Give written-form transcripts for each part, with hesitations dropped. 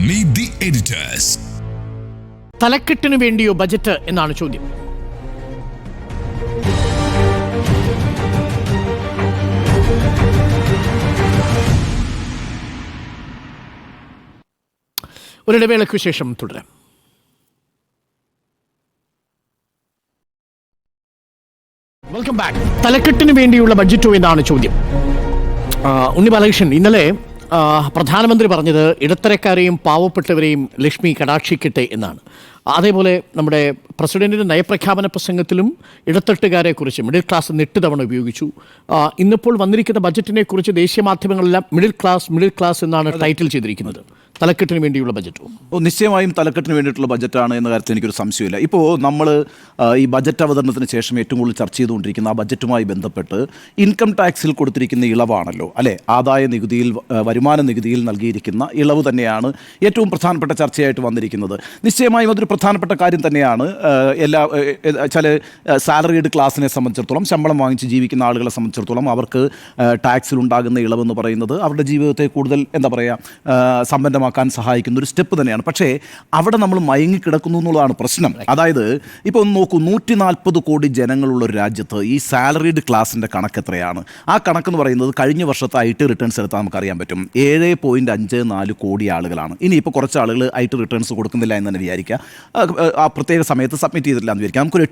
Meet the editors. തലക്കെട്ടിനു വേണ്ടിയോ budget എന്നാണ് ചോദ്യം. ഒരിടവേളയ്ക്കു ശേഷം തുടരാം. Welcome back. തലക്കെട്ടിന് വേണ്ടിയുള്ള ബഡ്ജറ്റോ എന്നാണ് ചോദ്യം. ഉണ്ണി ബാലകൃഷ്ണൻ, ഇന്നലെ പ്രധാനമന്ത്രി പറഞ്ഞത് ഇടത്തരക്കാരെയും പാവപ്പെട്ടവരെയും ലക്ഷ്മി കടാക്ഷിക്കട്ടെ എന്നാണ്. അതേപോലെ നമ്മുടെ പ്രസിഡന്റിൻ്റെ നയപ്രഖ്യാപന പ്രസംഗത്തിലും ഇടത്തട്ടുകാരെ കുറിച്ച് മിഡിൽ ക്ലാസ് 8 തവണ ഉപയോഗിച്ചു. ഇന്നിപ്പോൾ വന്നിരിക്കുന്ന ബജറ്റിനെ കുറിച്ച് ദേശീയ മാധ്യമങ്ങളെല്ലാം മിഡിൽ ക്ലാസ് എന്നാണ് ടൈറ്റിൽ ചെയ്തിരിക്കുന്നത്. തലക്കെട്ടിന് വേണ്ടിയുള്ള ബജറ്റ് നിശ്ചയമായും തലക്കെട്ടിന് വേണ്ടിയിട്ടുള്ള ബജറ്റാണ് എന്ന കാര്യത്തിൽ എനിക്കൊരു സംശയമില്ല. ഇപ്പോൾ നമ്മൾ ഈ ബജറ്റ് അവതരണത്തിന് ശേഷം ഏറ്റവും കൂടുതൽ ചർച്ച ചെയ്തുകൊണ്ടിരിക്കുന്ന ആ ബജറ്റുമായി ബന്ധപ്പെട്ട് ഇൻകം ടാക്സിൽ കൊടുത്തിരിക്കുന്ന ഇളവാണല്ലോ, അല്ലേ? ആദായ നികുതിയിൽ, വരുമാന നികുതിയിൽ നൽകിയിരിക്കുന്ന ഇളവ് തന്നെയാണ് ഏറ്റവും പ്രധാനപ്പെട്ട ചർച്ചയായിട്ട് വന്നിരിക്കുന്നത്. നിശ്ചയമായും അതൊരു പ്രധാനപ്പെട്ട കാര്യം തന്നെയാണ്. ചില സാലറീഡ് ക്ലാസ്സിനെ സംബന്ധിച്ചിടത്തോളം, ശമ്പളം വാങ്ങിച്ച് ജീവിക്കുന്ന ആളുകളെ സംബന്ധിച്ചിടത്തോളം അവർക്ക് ടാക്സിലുണ്ടാകുന്ന ഇളവെന്ന് പറയുന്നത് അവരുടെ ജീവിതത്തെ കൂടുതൽ സമ്പന്നമാക്കാൻ സഹായിക്കുന്ന ഒരു സ്റ്റെപ്പ് തന്നെയാണ്. പക്ഷേ അവിടെ നമ്മൾ മയങ്ങിക്കിടക്കുന്നു എന്നുള്ളതാണ് പ്രശ്നം. അതായത് ഇപ്പോൾ ഒന്ന് നോക്കൂ, 140 കോടി ജനങ്ങളുള്ള ഒരു രാജ്യത്ത് ഈ സാലറീഡ് ക്ലാസിൻ്റെ കണക്ക് എത്രയാണ്? ആ കണക്കെന്ന് പറയുന്നത് കഴിഞ്ഞ വർഷത്തെ IT റിട്ടേൺസ് എടുത്താൽ നമുക്കറിയാൻ പറ്റും. 7.54 കോടി ആളുകളാണ്. ഇനിയിപ്പോൾ കുറച്ച് ആളുകൾ IT റിട്ടേൺസ് കൊടുക്കുന്നില്ല എന്ന് തന്നെ വിചാരിക്കുക, ആ പ്രത്യേക സമയത്ത് സബ്മിറ്റ് ചെയ്തിട്ടില്ല എന്ന് വിചാരിക്കാം. നമുക്കൊരു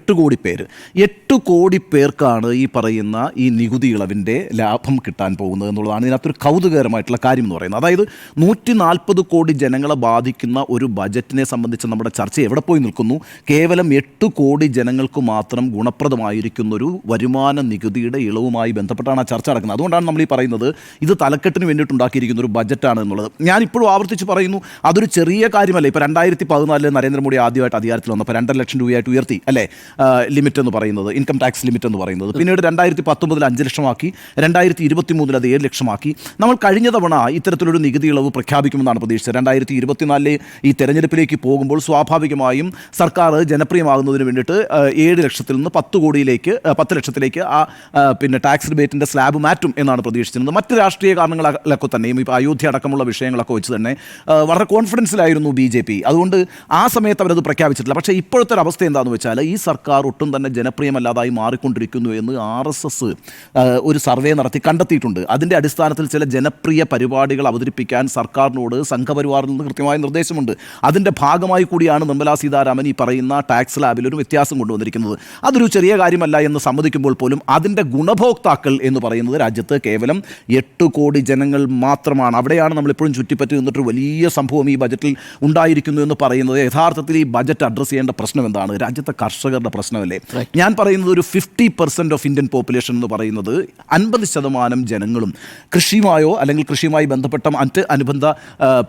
8 കോടി പേർക്കാണ് ഈ പറയുന്ന ഈ നികുതി ഇളവിൻ്റെ ലാഭം കിട്ടാൻ പോകുന്നത് എന്നുള്ളതാണ് ഇതിനകത്തൊരു കൗതുകകരമായിട്ടുള്ള കാര്യം എന്ന് പറയുന്നത്. അതായത് 140 കോടി ജനങ്ങളെ ബാധിക്കുന്ന ഒരു ബജറ്റിനെ സംബന്ധിച്ച് നമ്മുടെ ചർച്ച എവിടെ പോയി നിൽക്കുന്നു? കേവലം 8 കോടി ജനങ്ങൾക്ക് മാത്രം ഗുണപ്രദമായിരിക്കുന്ന ഒരു വരുമാന നികുതിയുടെ ഇളവുമായി ബന്ധപ്പെട്ടാണ് ആ ചർച്ച നടക്കുന്നത്. അതുകൊണ്ടാണ് നമ്മൾ ഈ പറയുന്നത് ഇത് തലക്കെട്ടിന് വേണ്ടിയിട്ടുണ്ടാക്കിയിരിക്കുന്ന ഒരു ബജറ്റാണ് എന്നുള്ളത്. ഞാനിപ്പോഴും ആവർത്തിച്ച് പറയുന്നു, അതൊരു ചെറിയ കാര്യമല്ല. ഇപ്പോൾ 2014 നരേന്ദ്രമോദി ആദ്യമായിട്ട് അധികാരത്തിൽ വന്നപ്പോൾ 2.5 ലക്ഷം രൂപയായിട്ട് ഉയർത്തി, അല്ലേ, ലിമിറ്റ് എന്ന് പറയുന്നത്, ഇൻകം ടാക്സ് ലിമിറ്റ് എന്ന് പറയുന്നത്. പിന്നീട് 2019 5 ലക്ഷമാക്കി, 2023 അത് 7 ലക്ഷമാക്കി. നമ്മൾ കഴിഞ്ഞ തവണ ഇത്തരത്തിലൊരു നികുതി ഇളവ് പ്രഖ്യാപിക്കുമെന്നാണ് പ്രതീക്ഷിച്ചത്. 2024 ഈ തെരഞ്ഞെടുപ്പിലേക്ക് പോകുമ്പോൾ സ്വാഭാവികമായും സർക്കാർ ജനപ്രിയമാകുന്നതിന് വേണ്ടിയിട്ട് 7 ലക്ഷത്തിൽ നിന്ന് 10 ലക്ഷത്തിലേക്ക് പിന്നെ ടാക്സ് റിബേറ്റിൻ്റെ സ്ലാബ് മാറ്റും എന്നാണ് പ്രതീക്ഷിച്ചിരുന്നത്. മറ്റ് രാഷ്ട്രീയ കാരണങ്ങളൊക്കെ തന്നെയും ഇപ്പോൾ അയോധ്യ അടക്കമുള്ള വിഷയങ്ങളൊക്കെ വെച്ച് തന്നെ വളരെ കോൺഫിഡൻസിലായിരുന്നു BJP. അതുകൊണ്ട് ആ സമയത്ത് അവരത് പ്രഖ്യാപിച്ചിട്ടില്ല. പക്ഷേ ഇപ്പോഴത്തെ ഒരു അവസ്ഥ എന്താണെന്ന് വെച്ചാൽ ഈ സർക്കാർ ഒട്ടും തന്നെ ജനപ്രിയമല്ലാതായി മാറിക്കൊണ്ടിരിക്കുന്നു എന്ന് RSS ഒരു സർവേ നടത്തി കണ്ടെത്തിയിട്ടുണ്ട്. അതിൻ്റെ അടിസ്ഥാനത്തിൽ ചില ജനപ്രിയ പരിപാടികൾ അവതരിപ്പിക്കാൻ സർക്കാരിനോട് സംഘപരിവാറിൽ നിന്ന് കൃത്യമായ നിർദ്ദേശമുണ്ട്. അതിൻ്റെ ഭാഗമായി കൂടിയാണ് നിർമ്മലാ സീതാരാമൻ ഈ പറയുന്ന ടാക്സ് ലാബിൽ ഒരു വ്യത്യാസം കൊണ്ടുവന്നിരിക്കുന്നത്. അതൊരു ചെറിയ കാര്യമല്ല എന്ന് സമ്മതിക്കുമ്പോൾ പോലും അതിൻ്റെ ഗുണഭോക്താക്കൾ എന്ന് പറയുന്നത് രാജ്യത്ത് കേവലം 8 കോടി ജനങ്ങൾ മാത്രമാണ്. അവിടെയാണ് നമ്മളിപ്പോഴും ചുറ്റിപ്പറ്റി നിന്നിട്ടൊരു വലിയ സംഭവം ഈ ബജറ്റിൽ ഉണ്ടായിരിക്കുന്നു എന്ന് പറയുന്നത്. യഥാർത്ഥത്തിൽ ഈ ബജറ്റ് അഡ്രസ്സ് ചെയ്യേണ്ട പ്രശ്നം എന്താണ്? രാജ്യത്തെ കർഷകരുടെ പ്രശ്നമല്ലേ? ഞാൻ പറയുന്നത് ഒരു 50% ഓഫ് ഇന്ത്യൻ പോപ്പുലേഷൻ എന്ന് പറയുന്നത് 50% ജനങ്ങളും കൃഷിയുമായോ അല്ലെങ്കിൽ കൃഷിയുമായി ബന്ധപ്പെട്ട മറ്റ് അനുബന്ധ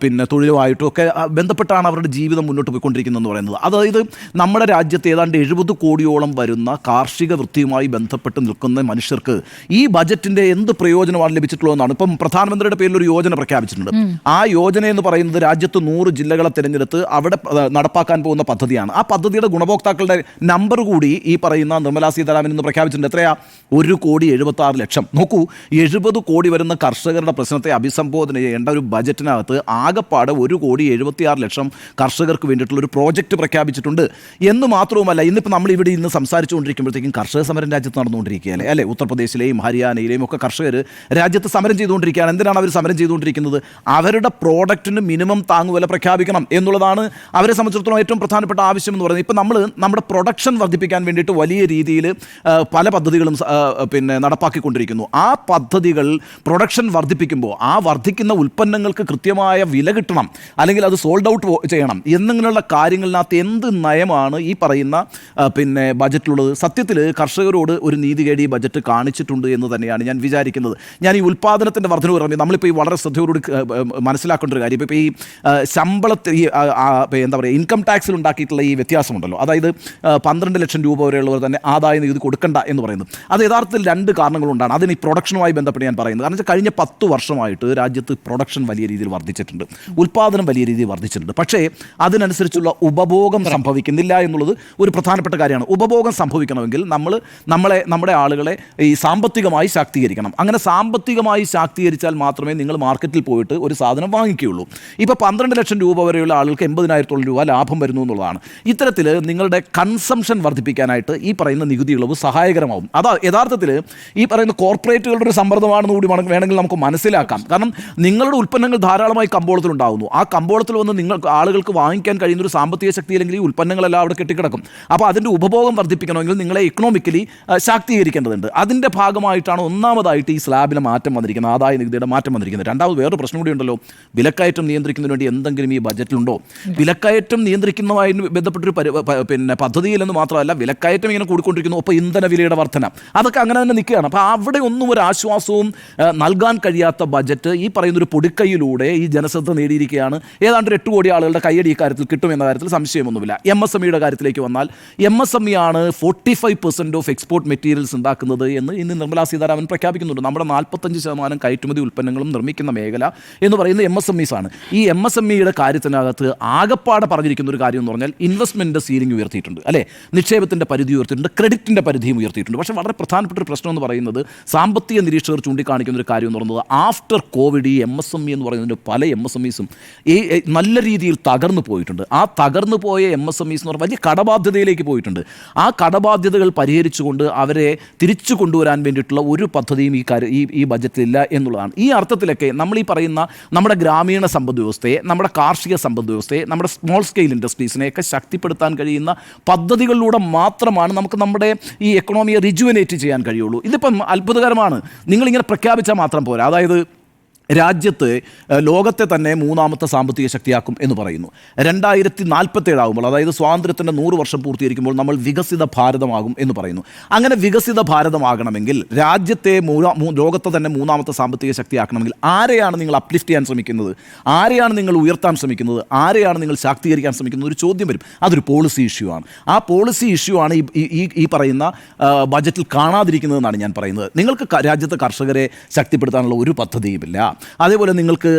പിന്നെ തൊഴിലുമായിട്ടും ഒക്കെ ബന്ധപ്പെട്ടാണ് അവരുടെ ജീവിതം മുന്നോട്ട് പോയിക്കൊണ്ടിരിക്കുന്നതെന്ന് പറയുന്നത്. അതായത് നമ്മുടെ രാജ്യത്ത് ഏതാണ്ട് 70 കോടിയോളം വരുന്ന കാർഷിക വൃത്തിയുമായി ബന്ധപ്പെട്ട് നിൽക്കുന്ന മനുഷ്യർക്ക് ഈ ബജറ്റിൻ്റെ എന്ത് പ്രയോജനമാണ് ലഭിച്ചിട്ടുള്ളതെന്നാണ്. ഇപ്പം പ്രധാനമന്ത്രിയുടെ പേരിൽ ഒരു യോജന പ്രഖ്യാപിച്ചിട്ടുണ്ട്. ആ യോജന എന്ന് പറയുന്നത് രാജ്യത്ത് 100 ജില്ലകളെ തിരഞ്ഞെടുത്ത് അവിടെ നടപ്പാക്കാൻ പോകുന്ന പദ്ധതിയാണ്. ആ പദ്ധതിയുടെ ഗുണഭോക്താക്കളുടെ നമ്പർ കൂടി ഈ പറയുന്ന നിർമ്മലാ സീതാരാമൻ ഇന്ന് പ്രഖ്യാപിച്ചിട്ടുണ്ട്. എത്രയാ? 1,76,00,000. നോക്കൂ, 70 കോടി വരുന്ന കർഷകരുടെ പ്രശ്നത്തെ അഭിസംബോധന ചെയ്യേണ്ട ഒരു ബജറ്റിനകത്ത് ആകെപ്പാടെ 1,76,00,000 കർഷകർക്ക് വേണ്ടിയിട്ടുള്ള ഒരു പ്രോജക്റ്റ് പ്രഖ്യാപിച്ചിട്ടുണ്ട് എന്ന് മാത്രവുമല്ല, ഇന്നിപ്പോൾ നമ്മളിവിടെ ഇന്ന് സംസാരിച്ചുകൊണ്ടിരിക്കുമ്പോഴത്തേക്കും കർഷക സമരം രാജ്യത്ത് നടന്നുകൊണ്ടിരിക്കുകയല്ലേ, അല്ലേ? ഉത്തർപ്രദേശിലെയും ഹരിയാനയിലെയും ഒക്കെ കർഷകർ രാജ്യത്ത് സമരം ചെയ്തുകൊണ്ടിരിക്കുകയാണ്. എന്തിനാണ് അവർ സമരം ചെയ്തുകൊണ്ടിരിക്കുന്നത്? അവരുടെ പ്രോഡക്റ്റിന് മിനിമം താങ്ങുവില പ്രഖ്യാപിക്കണം എന്നുള്ളതാണ് അവരെ സംബന്ധിച്ചിടത്തോളം ഏറ്റവും പ്രധാനപ്പെട്ട ആവശ്യം എന്ന് പറയുന്നത്. ഇപ്പം നമ്മൾ നമ്മുടെ പ്രൊഡക്ഷൻ വർദ്ധിപ്പിക്കാൻ വേണ്ടിയിട്ട് വലിയ രീതിയിൽ പല പദ്ധതികളും പിന്നെ നടപ്പാക്കിക്കൊണ്ടിരിക്കുന്നു. ആ പദ്ധതികൾ പ്രൊഡക്ഷൻ വർദ്ധിപ്പിക്കുമ്പോൾ ആ വർദ്ധിക്കുന്ന ഉൽപ്പന്നങ്ങൾക്ക് കൃത്യമായ വില കിട്ടണം, അല്ലെങ്കിൽ അത് സോൾഡ് ഔട്ട് ചെയ്യണം എന്നിങ്ങനെയുള്ള കാര്യങ്ങളിനകത്ത് എന്ത് നയമാണ് ഈ പറയുന്ന പിന്നെ ബജറ്റിലുള്ളത്? സത്യത്തിൽ കർഷകരോട് ഒരു നീതികേട് ഈ ബജറ്റ് കാണിച്ചിട്ടുണ്ട് എന്ന് തന്നെയാണ് ഞാൻ വിചാരിക്കുന്നത്. ഞാൻ ഈ ഉൽപ്പാദനത്തിൻ്റെ വർധനവ് പറയുമ്പോൾ നമ്മളിപ്പോൾ ഈ വളരെ ശ്രദ്ധയോടുകൂടി മനസ്സിലാക്കേണ്ട ഒരു കാര്യം, ഇപ്പോൾ ഈ ശമ്പളത്തിൽ ഈ എന്താ പറയുക, ഇൻകം ടാക്സിൽ ഉണ്ടാക്കിയിട്ടുള്ള ഈ വ്യത്യാസമുണ്ടല്ലോ, അതായത് 12 ലക്ഷം രൂപ വരെയുള്ളവർ തന്നെ ആദായ നികുതി കൊടുക്കണ്ട എന്ന് പറയുന്നത്, അത് യഥാർത്ഥത്തിൽ 2 കാരണങ്ങളുണ്ടാണ്. അതിന് ഈ പ്രൊഡക്ഷനുമായി ബന്ധപ്പെട്ട് ഞാൻ പറയുന്നത്. കാരണം വെച്ചാൽ കഴിഞ്ഞ 10 വർഷമായിട്ട് രാജ്യത്ത് പ്രൊഡക്ഷൻ വലിയ രീതിയിൽ വർദ്ധിച്ചിട്ടുണ്ട്. ഉൽപ്പാദനം വലിയ രീതിയിൽ വർദ്ധിച്ചിട്ടുണ്ട്. പക്ഷേ അതിനനുസരിച്ചുള്ള ഉപഭോഗം സംഭവിക്കുന്നില്ല എന്നുള്ളത് ഒരു പ്രധാനപ്പെട്ട കാര്യമാണ്. ഉപഭോഗം സംഭവിക്കണമെങ്കിൽ നമ്മുടെ ആളുകളെ ഈ സാമ്പത്തികമായി ശാക്തീകരിക്കണം. അങ്ങനെ സാമ്പത്തികമായി ശാക്തീകരിച്ചാൽ മാത്രമേ നിങ്ങൾ മാർക്കറ്റിൽ പോയിട്ട് ഒരു സാധനം വാങ്ങിക്കുകയുള്ളൂ. ഇപ്പോൾ 12 ലക്ഷം രൂപ വരെയുള്ള ആളുകൾക്ക് 80,000 രൂപ ലാഭം വരുന്നു എന്നുള്ളതാണ്. ഇത്തരത്തിൽ നിങ്ങളുടെ കൺസംഷൻ വർദ്ധിപ്പിക്കാനായിട്ട് ഈ പറയുന്ന നികുതി ഇളവ് സഹായകരമാവും. അതാ യഥാർത്ഥത്തിൽ ഈ പറയുന്ന കോർപ്പറേറ്റുകളുടെ ഒരു സമ്മർദ്ദമാണെന്ന് കൂടി വേണമെങ്കിൽ നമുക്ക് മനസ്സിലാക്കാം. കാരണം നിങ്ങളുടെ ഉൽപ്പന്നങ്ങൾ ധാരാളമായി കമ്പോളത്തിലുണ്ടാകുന്നു. ആ കമ്പോളത്തിൽ വന്ന് നിങ്ങൾക്ക് ആളുകൾക്ക് വാങ്ങിക്കാൻ കഴിയുന്ന ഒരു സാമ്പത്തിക ശക്തി അല്ലെങ്കിൽ ഈ ഉൽപ്പന്നങ്ങളെല്ലാം അവിടെ കെട്ടിക്കിടക്കും. അപ്പോൾ അതിൻ്റെ ഉപഭോഗം വർദ്ധിപ്പിക്കണമെങ്കിൽ നിങ്ങളെ ഇക്കണോമിക്കലി ശാക്തീകരിക്കേണ്ടതുണ്ട്. അതിൻ്റെ ഭാഗമായിട്ടാണ് ഒന്നാമതായിട്ട് ഈ സ്ലാബിലെ മാറ്റം വന്നിരിക്കുന്നത്, ആദായ നികുതിയുടെ മാറ്റം വന്നിരിക്കുന്നത്. രണ്ടാമത് വേറൊരു പ്രശ്നം കൂടി ഉണ്ടല്ലോ, വിലക്കയറ്റം നിയന്ത്രിക്കുന്നതിന് വേണ്ടി എന്തെങ്കിലും ഈ ബജറ്റിലുണ്ടോ? വിലക്കയറ്റം നിയന്ത്രിക്കുന്നതുമായി ബന്ധപ്പെട്ടൊരു പദ്ധതിയിലെന്ന് മാത്രമല്ല, വിലക്കയറ്റം ഇങ്ങനെ കൂടിക്കൊണ്ടിരിക്കുന്നു. അപ്പോൾ ഇന്ധന വിലയുടെ വർധന അതൊക്കെ അങ്ങനെ തന്നെ നിൽക്കുകയാണ്. അപ്പോൾ അവിടെ ഒന്നും ഒരു ആശ്വാസവും നൽകാൻ കഴിയാത്ത ബജറ്റ് ഈ പറയുന്നൊരു പൊടിക്കൈയിലൂടെ ഈ ജനശ്രദ്ധ നേടിയിരിക്കുകയാണ്. ഏതാണ്ട് 8 കോടി ആളുകളുടെ കയ്യടി ഈ കാര്യത്തിൽ കിട്ടുമെന്ന കാര്യത്തിൽ സംശയമൊന്നുമില്ല. MSMEയുടെ കാര്യത്തിലേക്ക് വന്നാൽ MSME ആണ് 45% ഓഫ് എക്സ്പോർട്ട് മെറ്റീരിയൽസ് ഉണ്ടാക്കുന്നത് എന്ന് ഇന്ന് നിർമ്മലാ സീതാരാമൻ പ്രഖ്യാപിക്കുന്നുണ്ട്. നമ്മുടെ 45% കയറ്റുമതി ഉൽപ്പന്നങ്ങളും നിർമ്മിക്കുന്ന മേഖല എന്ന് പറയുന്നത് MSMEs ആണ്. ഈ MSMEയുടെ കാര്യത്തിനകത്ത് ആകപ്പാടെ പറഞ്ഞിരിക്കുന്ന ഒരു കാര്യം എന്ന് പറഞ്ഞാൽ ഇൻവെസ്റ്റ്മെൻറ്റിൻ്റെ സീലിംഗ് ഉയർത്തിയിട്ടുണ്ട്, അല്ലേ? നിക്ഷേപത്തിൻ്റെ പരിധി ഉയർത്തിയിട്ടുണ്ട്, ക്രെഡിറ്റിൻ്റെ പരിധിയും ഉയർത്തിയിട്ടുണ്ട്. പക്ഷേ വളരെ പ്രധാനപ്പെട്ട ഒരു പ്രശ്നം എന്ന് പറയുന്നത് സാമ്പത്തിക നിരീക്ഷകർ ചൂണ്ടിക്കാണിക്കുന്ന ഒരു കാര്യം എന്ന് പറയുന്നത് ആഫ്റ്റർ കോവിഡ് ഈ MSME എന്ന് പറയുന്നതിൻ്റെ പല MSMEസും ഈ നല്ല രീതിയിൽ തകർന്നു പോയിട്ടുണ്ട്. ആ തകർന്നു പോയ MSMEs എന്ന് പറഞ്ഞാൽ വലിയ കടബാധ്യതയിലേക്ക് പോയിട്ടുണ്ട്. ആ കടബാധ്യതകൾ പരിഹരിച്ചുകൊണ്ട് അവരെ തിരിച്ചു കൊണ്ടുവരാൻ വേണ്ടിയിട്ടുള്ള ഒരു പദ്ധതിയും ഈ ബജറ്റിലില്ല എന്നുള്ളതാണ്. ഈ അർത്ഥത്തിലൊക്കെ നമ്മൾ ഈ പറയുന്ന നമ്മുടെ ഗ്രാമീണ സമ്പദ് വ്യവസ്ഥയെ, നമ്മുടെ കാർഷിക സമ്പദ് വ്യവസ്ഥയെ, നമ്മുടെ സ്മോൾ സ്കെയിൽ ഇൻഡസ്ട്രീസിനെയൊക്കെ ശക്തിപ്പെടുത്താൻ കഴിയുന്ന പദ്ധതികളിലൂടെ മാത്രമാണ് നമുക്ക് നമ്മുടെ ഈ എക്കണോമിയെ റിജുവനേറ്റ് ചെയ്യാൻ കഴിയുള്ളൂ. ഇതിപ്പം അത്ഭുതകരമാണ്. നിങ്ങളിങ്ങനെ പ്രഖ്യാപിച്ചാൽ മാത്രം പോരാ. അതായത് രാജ്യത്ത് ലോകത്തെ തന്നെ 3ാമത്തെ സാമ്പത്തിക ശക്തിയാക്കും എന്ന് പറയുന്നു. 2047 ആകുമ്പോൾ, അതായത് സ്വാതന്ത്ര്യത്തിൻ്റെ 100 വർഷം പൂർത്തീകരിക്കുമ്പോൾ നമ്മൾ വികസിത ഭാരതമാകും എന്ന് പറയുന്നു. അങ്ങനെ വികസിത ഭാരതമാകണമെങ്കിൽ രാജ്യത്തെ ലോകത്തെ തന്നെ 3ാമത്തെ സാമ്പത്തിക ശക്തിയാക്കണമെങ്കിൽ ആരെയാണ് നിങ്ങൾ അപ്ലിഫ്റ്റ് ചെയ്യാൻ ശ്രമിക്കുന്നത്? ആരെയാണ് നിങ്ങൾ ഉയർത്താൻ ശ്രമിക്കുന്നത്? ആരെയാണ് നിങ്ങൾ ശാക്തീകരിക്കാൻ ശ്രമിക്കുന്നത്? ഒരു ചോദ്യം വരും. അതൊരു പോളിസി ഇഷ്യൂ ആണ്. ആ പോളിസി ഇഷ്യൂ ആണ് ഈ പറയുന്ന ബജറ്റിൽ കാണാതിരിക്കുന്നതെന്നാണ് ഞാൻ പറയുന്നത്. നിങ്ങൾക്ക് രാജ്യത്തെ കർഷകരെ ശക്തിപ്പെടുത്താനുള്ള ഒരു പദ്ധതിയുമില്ല. അതേപോലെ നിങ്ങൾക്ക്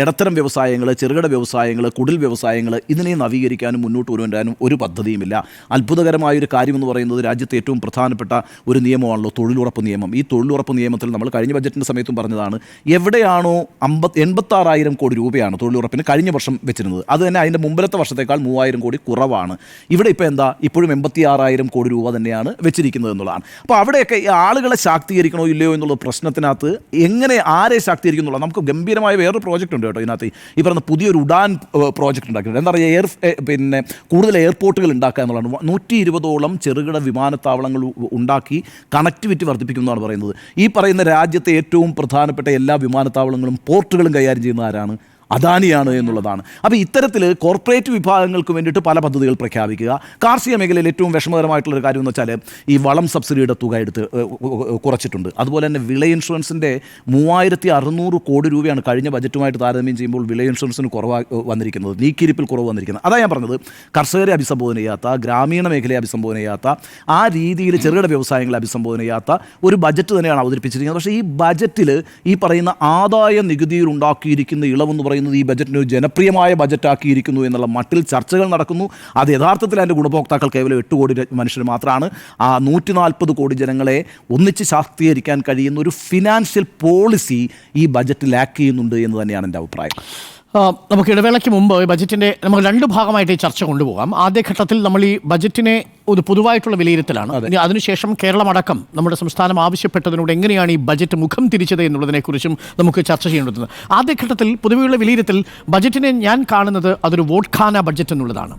ഇടത്തരം വ്യവസായങ്ങൾ, ചെറുകിട വ്യവസായങ്ങൾ, കുടിൽ വ്യവസായങ്ങൾ ഇതിനെ നവീകരിക്കാനും മുന്നോട്ട് കൊണ്ടുവരാനും ഒരു പദ്ധതിയുമില്ല. അത്ഭുതകരമായൊരു കാര്യമെന്ന് പറയുന്നത് രാജ്യത്തെ ഏറ്റവും പ്രധാനപ്പെട്ട ഒരു നിയമമാണല്ലോ തൊഴിലുറപ്പ് നിയമം. ഈ തൊഴിലുറപ്പ് നിയമത്തിൽ നമ്മൾ കഴിഞ്ഞ ബജറ്റിൻ്റെ സമയത്തും പറഞ്ഞതാണ്, എവിടെയാണോ 86,000 കോടി രൂപയാണ് തൊഴിലുറപ്പിന് കഴിഞ്ഞ വർഷം വെച്ചിരുന്നത്, അത് തന്നെ അതിൻ്റെ മുമ്പിലത്തെ വർഷത്തേക്കാൾ 3,000 കോടി കുറവാണ്. ഇവിടെ ഇപ്പോൾ എന്താ, ഇപ്പോഴും 86,000 കോടി രൂപ തന്നെയാണ് വെച്ചിരിക്കുന്നത് എന്നുള്ളതാണ്. അപ്പോൾ അവിടെയൊക്കെ ആളുകളെ ശാക്തീകരിക്കണോ ഇല്ലയോ എന്നുള്ള പ്രശ്നത്തിനകത്ത് എങ്ങനെ ആരെ ശാക്തീകരിക്കുന്നുള്ള നമുക്ക് ഗംഭീരമായ വേറൊരു പ്രോജക്റ്റ് ഉണ്ട് കേട്ടോ. ഇതിനകത്ത് ഈ പറഞ്ഞ പുതിയൊരു ഉഡാൻ പ്രോജക്റ്റ് ഉണ്ടാക്കിയിട്ടുണ്ട്. എന്താ പറയുക, കൂടുതൽ എയർപോർട്ടുകൾ ഉണ്ടാക്കുക എന്നുള്ളതാണ്. 120ഓളം ചെറുകിട വിമാനത്താവളങ്ങൾ ഉണ്ടാക്കി കണക്ടിവിറ്റി വർദ്ധിപ്പിക്കുന്നതാണ് പറയുന്നത്. ഈ പറയുന്ന രാജ്യത്തെ ഏറ്റവും പ്രധാനപ്പെട്ട എല്ലാ വിമാനത്താവളങ്ങളും പോർട്ടുകളും കൈകാര്യം ചെയ്യുന്ന ആരാണ്? അദാനിയാണ് എന്നുള്ളതാണ്. അപ്പോൾ ഇത്തരത്തിൽ കോർപ്പറേറ്റ് വിഭാഗങ്ങൾക്ക് വേണ്ടിയിട്ട് പല പദ്ധതികൾ പ്രഖ്യാപിക്കുക. കാർഷിക മേഖലയിൽ ഏറ്റവും വിഷമകരമായിട്ടുള്ളൊരു കാര്യം എന്ന് വെച്ചാൽ ഈ വളം സബ്സിഡിയുടെ തുക എടുത്ത് കുറച്ചിട്ടുണ്ട്. അതുപോലെ തന്നെ വിള ഇൻഷുറൻസിൻ്റെ 3,600 കോടി രൂപയാണ് കഴിഞ്ഞ ബജറ്റുമായിട്ട് താരതമ്യം ചെയ്യുമ്പോൾ വിള ഇൻഷുറൻസിന് കുറവ് വന്നിരിക്കുന്നത്, നീക്കിയിരിപ്പിൽ കുറവ് വന്നിരിക്കുന്നത്. അതാണ് ഞാൻ പറഞ്ഞത്, കർഷകരെ അഭിസംബോധന ചെയ്യാത്ത, ഗ്രാമീണ മേഖലയെ അഭിസംബോധന ചെയ്യാത്ത, ആ രീതിയിൽ ചെറുകിട വ്യവസായങ്ങളെ അഭിസംബോധന ചെയ്യാത്ത ഒരു ബജറ്റ് തന്നെയാണ് അവതരിപ്പിച്ചിരിക്കുന്നത്. പക്ഷേ ഈ ബജറ്റിൽ ഈ പറയുന്ന ആദായ നികുതിയിൽ ഉണ്ടാക്കിയിരിക്കുന്ന ഇളവെന്ന് പറയുന്നത് ഈ ബജറ്റിന് ഒരു ജനപ്രിയമായ ബജറ്റാക്കിയിരിക്കുന്നു എന്നുള്ള മട്ടിൽ ചർച്ചകൾ നടക്കുന്നു. അത് യഥാർത്ഥത്തിൽ അതിൻ്റെ ഗുണഭോക്താക്കൾ കേവലം 8 കോടി മനുഷ്യർ മാത്രമാണ്. ആ 140 കോടി ജനങ്ങളെ ഒന്നിച്ച് ശാക്തീകരിക്കാൻ കഴിയുന്ന ഒരു ഫിനാൻഷ്യൽ പോളിസി ഈ ബജറ്റ് ലാക്ക് ചെയ്യുന്നുണ്ട് എന്ന് തന്നെയാണ് എൻ്റെ അഭിപ്രായം. നമുക്ക് ഇടവേളയ്ക്ക് മുമ്പ് ബജറ്റിൻ്റെ നമുക്ക് 2 ഭാഗമായിട്ട് ഈ ചർച്ച കൊണ്ടുപോകാം. ആദ്യഘട്ടത്തിൽ നമ്മൾ ഈ ബജറ്റിനെ ഒരു പൊതുവായിട്ടുള്ള വിലയിരുത്തലാണ്. അതിനുശേഷം കേരളമടക്കം നമ്മുടെ സംസ്ഥാനം ആവശ്യപ്പെട്ടതിനോട് എങ്ങനെയാണ് ഈ ബജറ്റ് മുഖം തിരിച്ചത് എന്നുള്ളതിനെക്കുറിച്ചും നമുക്ക് ചർച്ച ചെയ്യേണ്ടതുണ്ട്. ആദ്യഘട്ടത്തിൽ പൊതുവെയുള്ള വിലയിരുത്തൽ ബജറ്റിനെ ഞാൻ കാണുന്നത് അതൊരു വോട്ട്ഖാന ബജറ്റ് എന്നുള്ളതാണ്.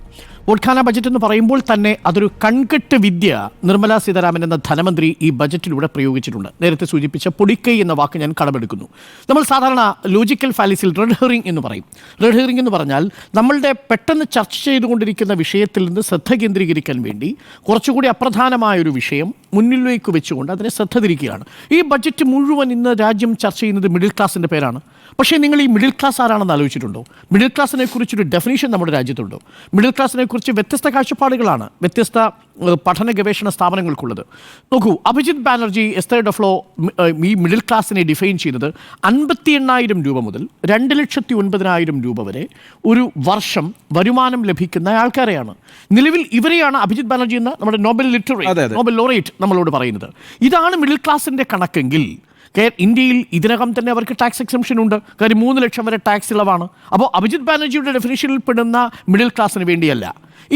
വോട്ട്ഖാന ബജറ്റ് എന്ന് പറയുമ്പോൾ തന്നെ അതൊരു കൺകെട്ട് വിദ്യ നിർമ്മലാ സീതാരാമൻ എന്ന ധനമന്ത്രി ഈ ബജറ്റിലൂടെ പ്രയോഗിച്ചിട്ടുണ്ട്. നേരത്തെ സൂചിപ്പിച്ച പൊടിക്കൈ എന്ന വാക്ക് ഞാൻ കടമെടുക്കുന്നു. നമ്മൾ സാധാരണ ലോജിക്കൽ ഫാലിസിൽ റെഡ് ഹെറിംഗ് എന്ന് പറയും. റെഡ് ഹെറിംഗ് എന്ന് പറഞ്ഞാൽ നമ്മളുടെ പെട്ടെന്ന് ചർച്ച ചെയ്തുകൊണ്ടിരിക്കുന്ന വിഷയത്തിൽ നിന്ന് ശ്രദ്ധ കേന്ദ്രീകരിക്കാൻ വേണ്ടി കുറച്ചുകൂടി അപ്രധാനമായൊരു വിഷയം മുന്നിലേക്ക് വെച്ചുകൊണ്ട് അതിനെ ശ്രദ്ധ തിരിക്കുകയാണ്. ഈ ബജറ്റ് മുഴുവൻ ഇന്ന് രാജ്യം ചർച്ച ചെയ്യുന്നത് മിഡിൽ ക്ലാസിൻ്റെ പേരാണ്. പക്ഷേ നിങ്ങൾ ഈ മിഡിൽ ക്ലാസ് ആരാണെന്ന് ആലോചിച്ചിട്ടുണ്ടോ? മിഡിൽ ക്ലാസ്സിനെ കുറിച്ചൊരു ഡെഫിനേഷൻ നമ്മുടെ രാജ്യത്തുണ്ടോ? മിഡിൽ ക്ലാസ്സിനെ കുറിച്ച് വ്യത്യസ്ത കാഴ്ചപ്പാടുകളാണ് വ്യത്യസ്ത പഠന ഗവേഷണ സ്ഥാപനങ്ങൾക്കുള്ളത്. നോക്കൂ, അഭിജിത് ബാനർജി എസ്തർ ഡെഫ്ലോ ഈ മിഡിൽ ക്ലാസ്സിനെ ഡിഫൈൻ ചെയ്തത് 58,000 രൂപ മുതൽ 2,09,000 രൂപ വരെ ഒരു വർഷം വരുമാനം ലഭിക്കുന്ന ആൾക്കാരെയാണ്. നിലവിൽ ഇവരെയാണ് അഭിജിത് ബാനർജി എന്ന നമ്മുടെ നോബൽ ലോറേറ്റ് നമ്മളോട് പറയുന്നത്. ഇതാണ് മിഡിൽ ക്ലാസിൻ്റെ കണക്കെങ്കിൽ ഇന്ത്യയിൽ ഇതിനകം തന്നെ അവർക്ക് ടാക്സ് എക്സംഷൻ ഉണ്ട്. കാര്യം 3 ലക്ഷം വരെ ടാക്സ് ഇളവാണ്. അപ്പോൾ അഭിജിത് ബാനർജിയുടെ ഡെഫിനിഷനിൽ പെടുന്ന മിഡിൽ ക്ലാസ്സിന് വേണ്ടിയല്ല.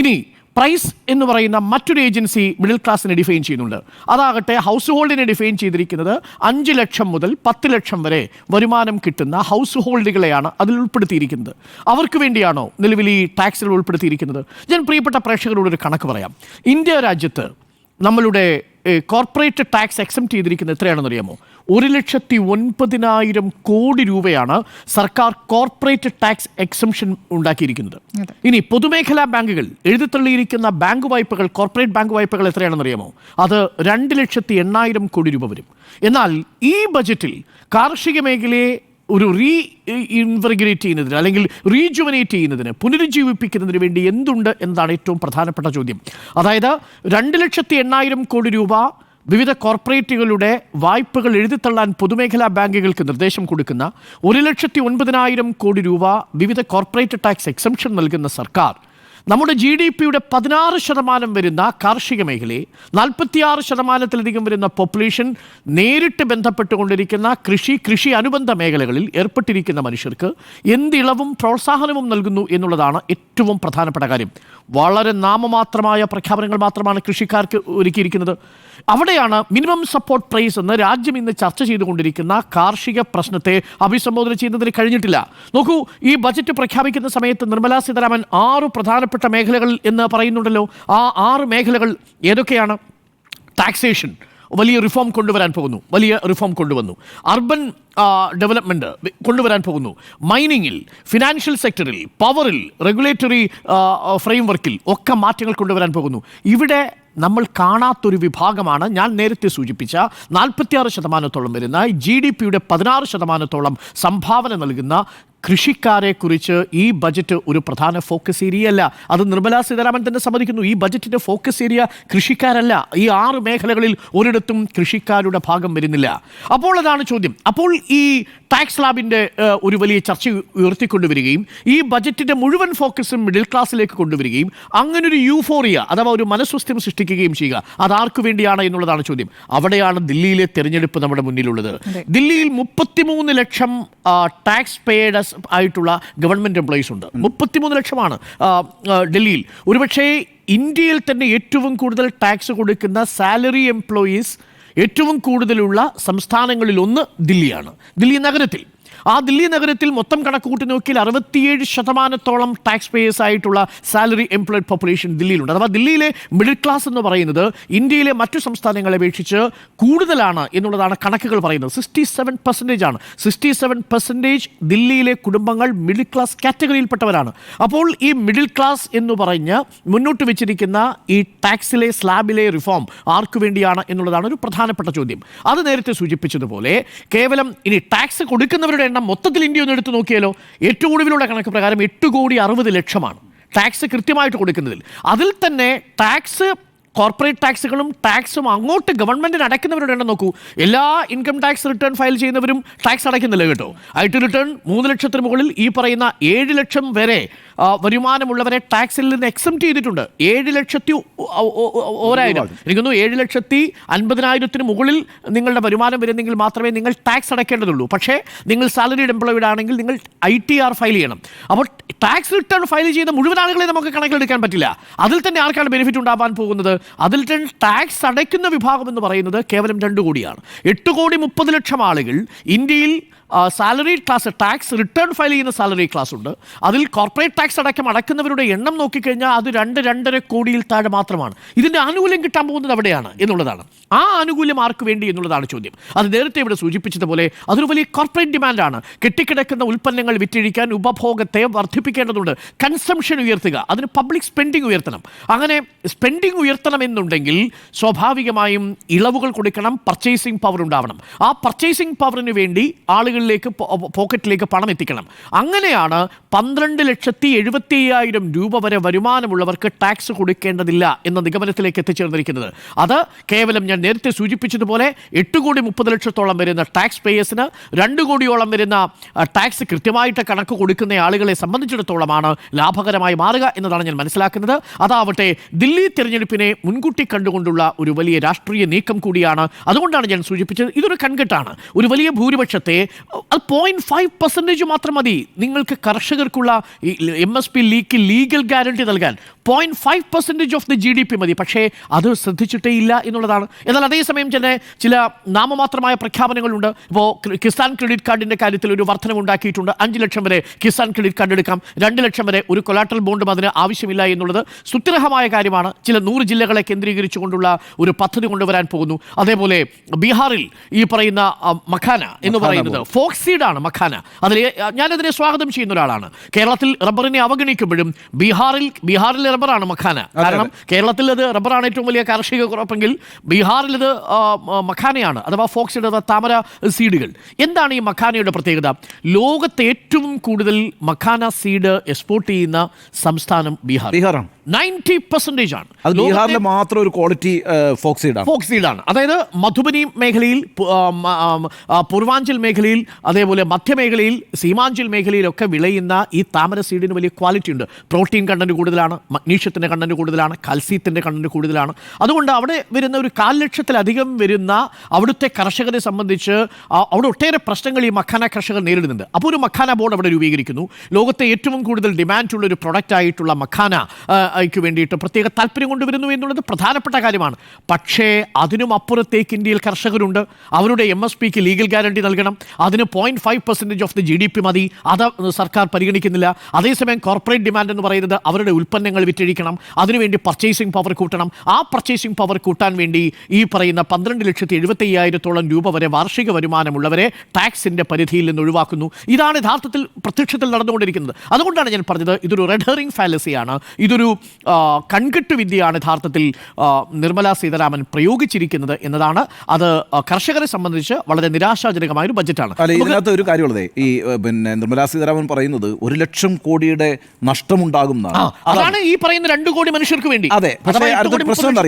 ഇനി പ്രൈസ് എന്ന് പറയുന്ന മറ്റൊരു ഏജൻസി മിഡിൽ ക്ലാസ്സിനെ ഡിഫൈൻ ചെയ്യുന്നുണ്ട്. അതാകട്ടെ ഹൗസ് ഹോൾഡിനെ ഡിഫൈൻ ചെയ്തിരിക്കുന്നത് 5 ലക്ഷം മുതൽ 10 ലക്ഷം വരെ വരുമാനം കിട്ടുന്ന ഹൗസ് ഹോൾഡുകളെയാണ് അതിൽ ഉൾപ്പെടുത്തിയിരിക്കുന്നത്. അവർക്ക് വേണ്ടിയാണോ നിലവിൽ ഈ ടാക്സിൽ ഉൾപ്പെടുത്തിയിരിക്കുന്നത്? ഞാൻ പ്രിയപ്പെട്ട പ്രേക്ഷകരോട് ഒരു കണക്ക് പറയാം. ഇന്ത്യ രാജ്യത്ത് നമ്മളുടെ കോർപ്പറേറ്റ് ടാക്സ് എക്സംപ്റ്റ് ചെയ്തിരിക്കുന്നത് എത്രയാണെന്ന് അറിയാമോ? 1,09,000 കോടി രൂപയാണ് സർക്കാർ കോർപ്പറേറ്റ് ടാക്സ് എക്സംഷൻ ഉണ്ടാക്കിയിരിക്കുന്നത്. ഇനി പൊതുമേഖലാ ബാങ്കുകൾ എഴുതിത്തള്ളിയിരിക്കുന്ന ബാങ്ക് വായ്പകൾ, കോർപ്പറേറ്റ് ബാങ്ക് വായ്പകൾ എത്രയാണെന്ന് അറിയാമോ? അത് 2,08,000 കോടി രൂപ വരും. എന്നാൽ ഈ ബജറ്റിൽ കാർഷിക മേഖലയെ ഒരു ഇൻവെർഗേറ്റ് ചെയ്യുന്നതിന് അല്ലെങ്കിൽ റീജുവനേറ്റ് ചെയ്യുന്നതിന്, പുനരുജ്ജീവിപ്പിക്കുന്നതിന് വേണ്ടി എന്തുണ്ട് എന്നതാണ് ഏറ്റവും പ്രധാനപ്പെട്ട ചോദ്യം. അതായത് 2,08,000 കോടി രൂപ വിവിധ കോർപ്പറേറ്റുകളുടെ വായ്പകൾ എഴുതിത്തള്ളാൻ പൊതുമേഖലാ ബാങ്കുകൾക്ക് നിർദ്ദേശം കൊടുക്കുന്ന 1,09,000 കോടി രൂപ വിവിധ കോർപ്പറേറ്റ് ടാക്സ് എക്സംഷൻ നൽകുന്ന സർക്കാർ നമ്മുടെ GDP-യുടെ 16% വരുന്ന കാർഷിക മേഖലയെ 46%-ലധികം വരുന്ന പോപ്പുലേഷൻ നേരിട്ട് ബന്ധപ്പെട്ടുകൊണ്ടിരിക്കുന്ന കൃഷി അനുബന്ധ മേഖലകളിൽ ഏർപ്പെട്ടിരിക്കുന്ന മനുഷ്യർക്ക് എന്തിളവും പ്രോത്സാഹനവും നൽകുന്നു എന്നുള്ളതാണ് ഏറ്റവും പ്രധാനപ്പെട്ട കാര്യം. വളരെ നാമമാത്രമായ പ്രഖ്യാപനങ്ങൾ മാത്രമാണ് കൃഷിക്കാർക്ക് ഒരുക്കിയിരിക്കുന്നത്. അവിടെയാണ് മിനിമം സപ്പോർട്ട് പ്രൈസ് എന്ന് രാജ്യം ഇന്ന് ചർച്ച ചെയ്തുകൊണ്ടിരിക്കുന്ന കാർഷിക പ്രശ്നത്തെ അഭിസംബോധന ചെയ്യുന്നതിന് കഴിഞ്ഞിട്ടില്ല. നോക്കൂ, ഈ ബജറ്റ് പ്രഖ്യാപിക്കുന്ന സമയത്ത് നിർമ്മലാ സീതാരാമൻ 6 പ്രധാനപ്പെട്ട മേഖലകൾ എന്ന് പറയുന്നുണ്ടല്ലോ. ആ 6 മേഖലകൾ ഏതൊക്കെയാണ്? ടാക്സേഷൻ വലിയ റിഫോം കൊണ്ടുവരാൻ പോകുന്നു, വലിയ റിഫോം കൊണ്ടുവന്നു. അർബൻ ഡെവലപ്മെൻറ്റ് കൊണ്ടുവരാൻ പോകുന്നു. മൈനിങ്ങിൽ, ഫിനാൻഷ്യൽ സെക്ടറിൽ, പവറിൽ, റെഗുലേറ്ററി ഫ്രെയിംവർക്കിൽ ഒക്കെ മാറ്റങ്ങൾ കൊണ്ടുവരാൻ പോകുന്നു. ഇവിടെ നമ്മൾ കാണാത്തൊരു വിഭാഗമാണ് ഞാൻ നേരത്തെ സൂചിപ്പിച്ച 46% വരുന്ന GDP-യുടെ 16% സംഭാവന നൽകുന്ന കൃഷിക്കാരെ കുറിച്ച് ഈ ബജറ്റ് ഒരു പ്രധാന ഫോക്കസ് ഏരിയ അല്ല. അത് നിർമ്മലാ സീതാരാമൻ തന്നെ സമ്മതിക്കുന്നു. ഈ ബജറ്റിൻ്റെ ഫോക്കസ് ഏരിയ കൃഷിക്കാരല്ല. ഈ 6 മേഖലകളിൽ ഒരിടത്തും കൃഷിക്കാരുടെ ഭാഗം വരുന്നില്ല. അപ്പോൾ അതാണ് ചോദ്യം. അപ്പോൾ ഈ ടാക്സ് ലാബിൻ്റെ ഒരു വലിയ ചർച്ച ഉയർത്തിക്കൊണ്ടുവരികയും ഈ ബജറ്റിൻ്റെ മുഴുവൻ ഫോക്കസും മിഡിൽ ക്ലാസ്സിലേക്ക് കൊണ്ടുവരികയും അങ്ങനൊരു യൂഫോറിയ അഥവാ ഒരു മനസ്വസ്ഥ്യം സൃഷ്ടിക്കുകയും ചെയ്യുക. അതാർക്കു വേണ്ടിയാണ് എന്നുള്ളതാണ് ചോദ്യം. അവിടെയാണ് ദില്ലിയിലെ തെരഞ്ഞെടുപ്പ് നമ്മുടെ മുന്നിലുള്ളത്. ദില്ലിയിൽ 33 ലക്ഷം ടാക്സ് പേയ്ഡ് ആയിട്ടുള്ള ഗവൺമെൻറ് എംപ്ലോയീസ് ഉണ്ട്. 33 ലക്ഷമാണ് ഡൽഹിയിൽ. ഒരുപക്ഷേ ഇന്ത്യയിൽ തന്നെ ഏറ്റവും കൂടുതൽ ടാക്സ് കൊടുക്കുന്ന സാലറി എംപ്ലോയീസ് ഏറ്റവും കൂടുതലുള്ള സംസ്ഥാനങ്ങളിൽ ഒന്ന് ദില്ലിയാണ്. ദില്ലി നഗരത്തിൽ ആ ദില്ലി നഗരത്തിൽ മൊത്തം കണക്ക് കൂട്ടി നോക്കിയാൽ 67% ടാക്സ് പേയേഴ്സ് ആയിട്ടുള്ള സാലറി എംപ്ലോയ്ഡ് പോപ്പുലേഷൻ ദില്ലിയിലുണ്ട്. അഥവാ ദില്ലിയിലെ മിഡിൽ ക്ലാസ് എന്ന് പറയുന്നത് ഇന്ത്യയിലെ മറ്റു സംസ്ഥാനങ്ങളെ അപേക്ഷിച്ച് കൂടുതലാണ് എന്നുള്ളതാണ് കണക്കുകൾ പറയുന്നത്. 67% ആണ്. 67% ദില്ലിയിലെ കുടുംബങ്ങൾ മിഡിൽ ക്ലാസ് കാറ്റഗറിയിൽപ്പെട്ടവരാണ്. അപ്പോൾ ഈ മിഡിൽ ക്ലാസ് എന്ന് പറഞ്ഞ് മുന്നോട്ട് വെച്ചിരിക്കുന്ന ഈ ടാക്സിലെ സ്ലാബിലെ റിഫോം ആർക്കു വേണ്ടിയാണ് എന്നുള്ളതാണ് ഒരു പ്രധാനപ്പെട്ട ചോദ്യം. അത് നേരത്തെ സൂചിപ്പിച്ചതുപോലെ കേവലം ഇനി ടാക്സ് കൊടുക്കുന്നവരുടെ എണ്ണം മൊത്തത്തിൽ ഇന്ത്യ ഒന്ന് എടുത്ത് നോക്കിയാലോ, ഏറ്റവും ഒടുവിലുള്ള കണക്ക് പ്രകാരം 8,60,00,000 ടാക്സ് കൃത്യമായിട്ട് കൊടുക്കുന്നതിൽ. അതിൽ തന്നെ ടാക്സ് കോർപ്പറേറ്റ് ടാക്സുകളും ടാക്സും അങ്ങോട്ട് ഗവൺമെൻറ്റിന് അടയ്ക്കുന്നവരുടെ എണ്ണം നോക്കൂ. എല്ലാ ഇൻകം ടാക്സ് റിട്ടേൺ ഫയൽ ചെയ്യുന്നവരും ടാക്സ് അടയ്ക്കുന്നില്ല കേട്ടോ. IT റിട്ടേൺ 3 ലക്ഷത്തിന് മുകളിൽ ഈ പറയുന്ന 7 ലക്ഷം വരെ വരുമാനമുള്ളവരെ ടാക്സിൽ നിന്ന് എക്സംപ്റ്റ് ചെയ്തിട്ടുണ്ട്. 7,01,000 എനിക്കൊന്നു 7,50,000 മുകളിൽ നിങ്ങളുടെ വരുമാനം വരുന്നെങ്കിൽ മാത്രമേ നിങ്ങൾ ടാക്സ് അടയ്ക്കേണ്ടതുള്ളൂ. പക്ഷേ നിങ്ങൾ സാലറീഡ് എംപ്ലോയിഡ് ആണെങ്കിൽ നിങ്ങൾ ITR ഫയൽ ചെയ്യണം. അപ്പോൾ ടാക്സ് റിട്ടേൺ ഫയൽ ചെയ്യുന്ന മുഴുവൻ ആളുകളെ നമുക്ക് കണക്കിലെടുക്കാൻ പറ്റില്ല. അതിൽ തന്നെ ആർക്കാണ് ബെനിഫിറ്റ് ഉണ്ടാവാൻ പോകുന്നത്? അതിൽ തന്നെ ടാക്സ് അടയ്ക്കുന്ന വിഭാഗം എന്ന് പറയുന്നത് കേവലം 2 കോടിയാണ്. 8,30,00,000 ആളുകൾ ഇന്ത്യയിൽ salary class tax return file ചെയ്യുന്ന സാലറി ക്ലാസ് ഉണ്ട്. അതിൽ കോർപ്പറേറ്റ് ടാക്സ് അടക്കം അടക്കുന്നവരുടെ എണ്ണം നോക്കിക്കഴിഞ്ഞാൽ അത് 2-2.5 കോടിയിൽ താഴെ മാത്രമാണ്. ഇതിൻ്റെ ആനുകൂല്യം കിട്ടാൻ പോകുന്നത് അവിടെയാണ് എന്നുള്ളതാണ്. ആ ആനുകൂല്യം ആർക്ക് വേണ്ടി എന്നുള്ളതാണ് ചോദ്യം. അത് നേരത്തെ ഇവിടെ സൂചിപ്പിച്ചതുപോലെ അതൊരു വലിയ കോർപ്പറേറ്റ് ഡിമാൻഡാണ്. കെട്ടിക്കിടക്കുന്ന ഉൽപ്പന്നങ്ങൾ വിറ്റഴിക്കാൻ ഉപഭോഗത്തെ വർദ്ധിപ്പിക്കേണ്ടതുണ്ട്. കൺസംഷൻ ഉയർത്തുക, അതിന് പബ്ലിക് സ്പെൻഡിങ് ഉയർത്തണം. അങ്ങനെ സ്പെൻഡിങ് ഉയർത്തണം എന്നുണ്ടെങ്കിൽ സ്വാഭാവികമായും ഇളവുകൾ കൊടുക്കണം, പർച്ചേസിംഗ് പവർ ഉണ്ടാവണം. ആ പർച്ചേസിംഗ് പവറിന് വേണ്ടി ആളുകൾ ആളുകളിലേക്ക് പോക്കറ്റിലേക്ക് പണം എത്തിക്കണം. അങ്ങനെയാണ് 12,70,000 രൂപ വരെ വരുമാനമുള്ളവർക്ക് ടാക്സ് കൊടുക്കേണ്ടതില്ല എന്ന നിഗമനത്തിലേക്ക് എത്തിച്ചേർന്നിരിക്കുന്നത്. അത് കേവലം ഞാൻ നേരത്തെ സൂചിപ്പിച്ചതുപോലെ 8,30,00,000 വരുന്ന ടാക്സ് പേയേഴ്സിന് 2 കോടിയോളം വരുന്ന ടാക്സ് കൃത്യമായിട്ട് കണക്ക് കൊടുക്കുന്ന ആളുകളെ സംബന്ധിച്ചിടത്തോളമാണ് ലാഭകരമായി മാറുക എന്നതാണ് ഞാൻ മനസ്സിലാക്കുന്നത്. അതാവട്ടെ ദില്ലി തെരഞ്ഞെടുപ്പിനെ മുൻകൂട്ടി കണ്ടുകൊണ്ടുള്ള ഒരു വലിയ രാഷ്ട്രീയ നീക്കം കൂടിയാണ്. അതുകൊണ്ടാണ് ഞാൻ സൂചിപ്പിച്ചത് ഇതൊരു കൺകെട്ടാണ്. ഒരു വലിയ ഭൂരിപക്ഷത്തെ അത് 0.5% മാത്രം മതി നിങ്ങൾക്ക് കർഷകർക്കുള്ള MSP ലീഗൽ ഗ്യാരണ്ടി നൽകാൻ. 0.5% ഓഫ് ദി GDP മതി. പക്ഷേ അത് ശ്രദ്ധിച്ചിട്ടേ ഇല്ല എന്നുള്ളതാണ്. എന്നാൽ അതേസമയം തന്നെ ചില നാമമാത്രമായ പ്രഖ്യാപനങ്ങളുണ്ട്. ഇപ്പോൾ കിസാൻ ക്രെഡിറ്റ് കാർഡിൻ്റെ കാര്യത്തിൽ ഒരു വർധനമുണ്ടാക്കിയിട്ടുണ്ട്. 5 ലക്ഷം വരെ കിസാൻ ക്രെഡിറ്റ് കാർഡ് എടുക്കാം, 2 ലക്ഷം വരെ ഒരു കൊലാട്രൽ ബോണ്ടും അതിന് ആവശ്യമില്ല എന്നുള്ളത് സുത്യർഹമായ കാര്യമാണ്. ചില 100 ജില്ലകളെ കേന്ദ്രീകരിച്ചുകൊണ്ടുള്ള ഒരു പദ്ധതി കൊണ്ടുവരാൻ പോകുന്നു. അതേപോലെ ബീഹാറിൽ ഈ പറയുന്ന മഖാന എന്ന് പറയുന്നത് ഫോക്സ് സീഡാണ്. മഖാന ഞാനതിനെ സ്വാഗതം ചെയ്യുന്ന ഒരാളാണ്. കേരളത്തിൽ റബ്ബറിനെ അവഗണിക്കുമ്പോഴും ബീഹാറിലെ റബ്ബറാണ് മഖാന. കാരണം കേരളത്തിൽ അത് റബ്ബറാണ് ഏറ്റവും വലിയ കാർഷിക കുറപ്പെങ്കിൽ ബീഹാറിൽ ഇത് മഖാനയാണ്, അഥവാ ഫോക്സ് സീഡ് അഥവാ താമര സീഡുകൾ. എന്താണ് ഈ മഖാനയുടെ പ്രത്യേകത? ലോകത്തെ ഏറ്റവും കൂടുതൽ മഖാന സീഡ് എക്സ്പോർട്ട് ചെയ്യുന്ന സംസ്ഥാനം ബീഹാറാണ്. 90% ആണ്. ബീഹാറിലെ മാത്രം ഒരു ക്വാളിറ്റി ഫോക്സ് സീഡാണ്. അതായത് മധുബനി മേഖലയിൽ, പൂർവാഞ്ചൽ മേഖലയിൽ, അതേപോലെ മധ്യമേഖലയിൽ, സീമാഞ്ചൽ മേഖലയിലൊക്കെ വിളയുന്ന ഈ താമര സീഡിന് വലിയ ക്വാളിറ്റി ഉണ്ട്. പ്രോട്ടീൻ കണ്ടന്റ് കൂടുതലാണ്, മഗ്നീഷ്യത്തിൻ്റെ കണ്ടന്റ് കൂടുതലാണ്, കാൽസ്യത്തിൻ്റെ കണ്ടന്റ് കൂടുതലാണ്. അതുകൊണ്ട് അവിടെ വരുന്ന ഒരു 400,000-ലധികം വരുന്ന അവിടുത്തെ കർഷകരെ സംബന്ധിച്ച് അവിടെ ഒട്ടേറെ പ്രശ്നങ്ങൾ ഈ മഖാന കർഷകർ നേരിടുന്നുണ്ട്. അപ്പോൾ ഒരു മഖാന ബോർഡ് അവിടെ രൂപീകരിക്കുന്നു. ലോകത്തെ ഏറ്റവും കൂടുതൽ ഡിമാൻഡുള്ള ഒരു പ്രൊഡക്റ്റ് ആയിട്ടുള്ള മഖാന ക്ക് വേണ്ടിയിട്ട് പ്രത്യേക താല്പര്യം കൊണ്ടുവരുന്നു എന്നുള്ളത് പ്രധാനപ്പെട്ട കാര്യമാണ്. പക്ഷേ അതിനും അപ്പുറത്തേക്ക് ഇന്ത്യയിൽ കർഷകരുണ്ട്. അവരുടെ MSPക്ക് ലീഗൽ ഗ്യാരണ്ടി നൽകണം. അതിന് 0.5% ഓഫ് ദി GDP മതി. അത് സർക്കാർ പരിഗണിക്കുന്നില്ല. അതേസമയം കോർപ്പറേറ്റ് ഡിമാൻഡ് എന്ന് പറയുന്നത് അവരുടെ ഉൽപ്പന്നങ്ങൾ വിറ്റഴിക്കണം. അതിനുവേണ്ടി പർച്ചേസിംഗ് പവർ കൂട്ടണം. ആ പർച്ചേസിംഗ് പവർ കൂട്ടാൻ വേണ്ടി ഈ പറയുന്ന 12,70,000 രൂപ വരെ വാർഷിക വരുമാനമുള്ളവരെ ടാക്സിൻ്റെ പരിധിയിൽ നിന്ന് ഒഴിവാക്കുന്നു. ഇതാണ് യഥാർത്ഥത്തിൽ പ്രത്യക്ഷത്തിൽ നടന്നുകൊണ്ടിരിക്കുന്നത്. അതുകൊണ്ടാണ് ഞാൻ പറഞ്ഞത് ഇതൊരു റെഡ് ഹെറിംഗ് ഫാലസിയാണ്. ഇതൊരു കൺകെട്ട് വിദ്യയാണ് യഥാർത്ഥത്തിൽ നിർമ്മലാ സീതാരാമൻ പ്രയോഗിച്ചിരിക്കുന്നത് എന്നതാണ്. അത് കർഷകരെ സംബന്ധിച്ച് വളരെ നിരാശാജനകമായ ഒരു ബജറ്റാണ്. ഇതിനകത്ത് ഒരു കാര്യമുള്ളത്, ഈ നിർമ്മലാ സീതാരാമൻ പറയുന്നത് 1 ലക്ഷം കോടിയുടെ നഷ്ടമുണ്ടാകും. അതാണ് ഈ പറയുന്ന 2 കോടി മനുഷ്യർക്ക് വേണ്ടി. അതെ, പക്ഷേ അടുത്ത പ്രശ്നം എന്താ?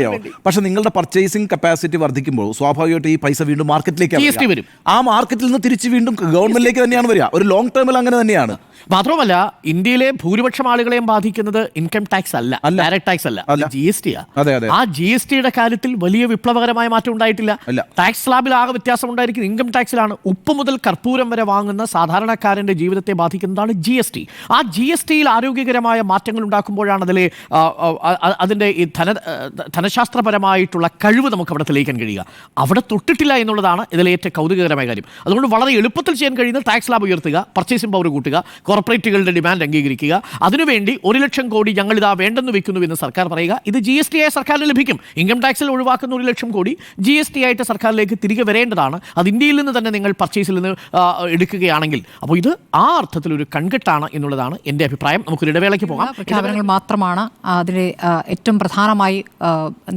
പക്ഷെ നിങ്ങളുടെ പർച്ചേസിംഗ് കപ്പാസിറ്റി വർദ്ധിക്കുമ്പോൾ സ്വാഭാവികമായിട്ട് ഈ പൈസ വീണ്ടും മാർക്കറ്റിലേക്ക് വരും. ആ മാർക്കറ്റിൽ നിന്ന് തിരിച്ച് വീണ്ടും ഗവൺമെന്റിലേക്ക് തന്നെയാണ് വരിക. ഒരു ലോങ് ടേമിൽ അങ്ങനെ തന്നെയാണ്. മാത്രമല്ല ഇന്ത്യയിലെ ഭൂരിപക്ഷം ആളുകളെയും ബാധിക്കുന്നത് ഇൻകം ടാക്സ് അല്ല, ഡയറക്ട് ടാക്സ് അല്ല, GST ആണ്. ആ GSTയുടെ കാര്യത്തിൽ വലിയ വിപ്ലവകരമായ മാറ്റം ഉണ്ടായിട്ടില്ല. ടാക്സ് സ്ലാബിൽ ആകെ വ്യത്യാസം ഉണ്ടായിരിക്കും ഇൻകം ടാക്സിലാണ്. ഉപ്പ് മുതൽ കർപ്പൂരം വരെ വാങ്ങുന്ന സാധാരണക്കാരന്റെ ജീവിതത്തെ ബാധിക്കുന്നതാണ് GST. ആ GSTയിൽ ആരോഗ്യകരമായ മാറ്റങ്ങൾ ഉണ്ടാക്കുമ്പോഴാണ് അതിൻ്റെ ഈ ധനശാസ്ത്രപരമായിട്ടുള്ള കഴിവ് നമുക്ക് അവിടെ തെളിയിക്കാൻ കഴിയുക. അവിടെ തൊട്ടിട്ടില്ല എന്നുള്ളതാണ് ഇതിലെ ഏറ്റവും കൗതുകകരമായ കാര്യം. അതുകൊണ്ട് വളരെ എളുപ്പത്തിൽ ചെയ്യാൻ കഴിയുന്ന ടാക്സ് സ്ലാബ് ഉയർത്തുക, പർച്ചേസിംഗ് പവർ കൂട്ടുക, കോർപ്പറേറ്റുകളുടെ ഡിമാൻഡ് അംഗീകരിക്കുക. അതിനുവേണ്ടി 1 ലക്ഷം കോടി ഞങ്ങളിതാ വേണ്ടെന്ന് വെക്കുന്നു എന്ന് സർക്കാർ പറയുക. ഇത് GST ആയി സർക്കാരിന് ലഭിക്കും. ഇൻകം ടാക്സിൽ ഒഴിവാക്കുന്ന 1 ലക്ഷം കോടി GST ആയിട്ട് സർക്കാരിലേക്ക് തിരികെ വരേണ്ടതാണ്. അത് ഇന്ത്യയിൽ നിന്ന് തന്നെ നിങ്ങൾ പർച്ചേസിൽ നിന്ന് എടുക്കുകയാണെങ്കിൽ. അപ്പോൾ ഇത് ആ അർത്ഥത്തിൽ ഒരു കൺകെട്ടാണ് എന്നുള്ളതാണ് എൻ്റെ അഭിപ്രായം. നമുക്കൊരു ഇടവേളയ്ക്ക് പോകാം. പ്രഖ്യാപനങ്ങൾ മാത്രമാണ് അതിലെ ഏറ്റവും പ്രധാനമായി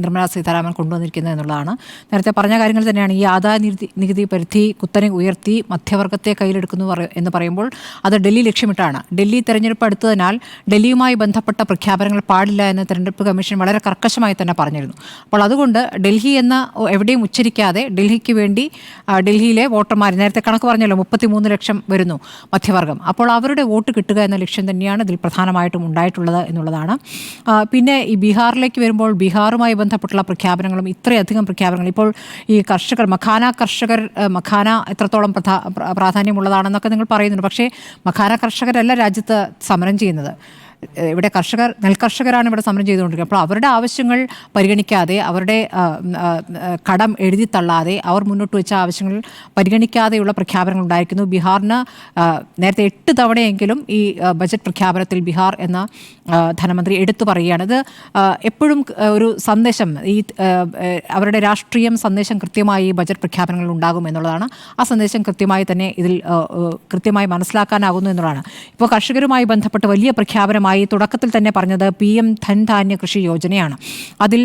നിർമ്മലാ സീതാരാമൻ കൊണ്ടുവന്നിരിക്കുന്നത് എന്നുള്ളതാണ്. നേരത്തെ പറഞ്ഞ കാര്യങ്ങൾ തന്നെയാണ്. ഈ ആദായ നികുതി പരിധി കുത്തനെ ഉയർത്തി മധ്യവർഗത്തെ കയ്യിലെടുക്കുന്നു എന്ന് പറയുമ്പോൾ അത് ഡൽഹി ലക്ഷ്യമിട്ടാണ്. ഡൽഹി തെരഞ്ഞെടുപ്പ് അടുത്തതിനാൽ ഡൽഹിയുമായി ബന്ധപ്പെട്ട പ്രഖ്യാപനങ്ങൾ പാടില്ല എന്ന് തെരഞ്ഞെടുപ്പ് കമ്മീഷൻ വളരെ കർക്കശമായി തന്നെ പറഞ്ഞിരുന്നു. അപ്പോൾ അതുകൊണ്ട് ഡൽഹി എന്ന എവിടെയും ഉച്ചരിക്കാതെ ഡൽഹിക്ക് വേണ്ടി ഡൽഹിയിലെ വോട്ടർമാർ, നേരത്തെ കണക്ക് പറഞ്ഞല്ലോ 33 ലക്ഷം വരുന്നു മധ്യവർഗം, അപ്പോൾ അവരുടെ വോട്ട് കിട്ടുക എന്ന ലക്ഷ്യം തന്നെയാണ് ഇതിൽ പ്രധാനമായിട്ടും ഉണ്ടായിട്ടുള്ളത് എന്നുള്ളതാണ്. പിന്നെ ഈ ബീഹാറിലേക്ക് വരുമ്പോൾ ബീഹാറുമായി ബന്ധപ്പെട്ടുള്ള പ്രഖ്യാപനങ്ങളും ഇത്രയധികം പ്രഖ്യാപനങ്ങൾ, ഇപ്പോൾ ഈ മഖാന എത്രത്തോളം പ്രാധാന്യമുള്ളതാണെന്നൊക്കെ നിങ്ങൾ പറയുന്നുണ്ട്. പക്ഷേ മഖാന കർഷകരല്ല രാജ്യത്ത് സമരം ചെയ്യുന്നത്. ഇവിടെ നെൽകർഷകരാണ് ഇവിടെ സമരം ചെയ്തുകൊണ്ടിരിക്കുന്നത്. അപ്പോൾ അവരുടെ ആവശ്യങ്ങൾ പരിഗണിക്കാതെ, അവരുടെ കടം എഴുതി തള്ളാതെ, അവർ മുന്നോട്ട് വെച്ച ആവശ്യങ്ങൾ പരിഗണിക്കാതെയുള്ള പ്രഖ്യാപനങ്ങൾ ഉണ്ടായിരിക്കുന്നു. ബീഹാറിന് നേരത്തെ 8 തവണയെങ്കിലും ഈ ബജറ്റ് പ്രഖ്യാപനത്തിൽ ബീഹാർ എന്ന ധനമന്ത്രി എടുത്തു പറയുകയാണ്. ഇത് എപ്പോഴും ഒരു സന്ദേശം, ഈ അവരുടെ രാഷ്ട്രീയം സന്ദേശം കൃത്യമായി ഈ ബജറ്റ് പ്രഖ്യാപനങ്ങളിൽ ഉണ്ടാകും എന്നുള്ളതാണ്. ആ സന്ദേശം കൃത്യമായി തന്നെ ഇതിൽ കൃത്യമായി മനസ്സിലാക്കാനാകുന്നു എന്നുള്ളതാണ്. ഇപ്പോൾ കർഷകരുമായി ബന്ധപ്പെട്ട് വലിയ പ്രഖ്യാപനമായി പ്രധാനമായി തുടക്കത്തിൽ തന്നെ പറഞ്ഞത് PM ധൻധാന്യ കൃഷി യോജനയാണ്. അതിൽ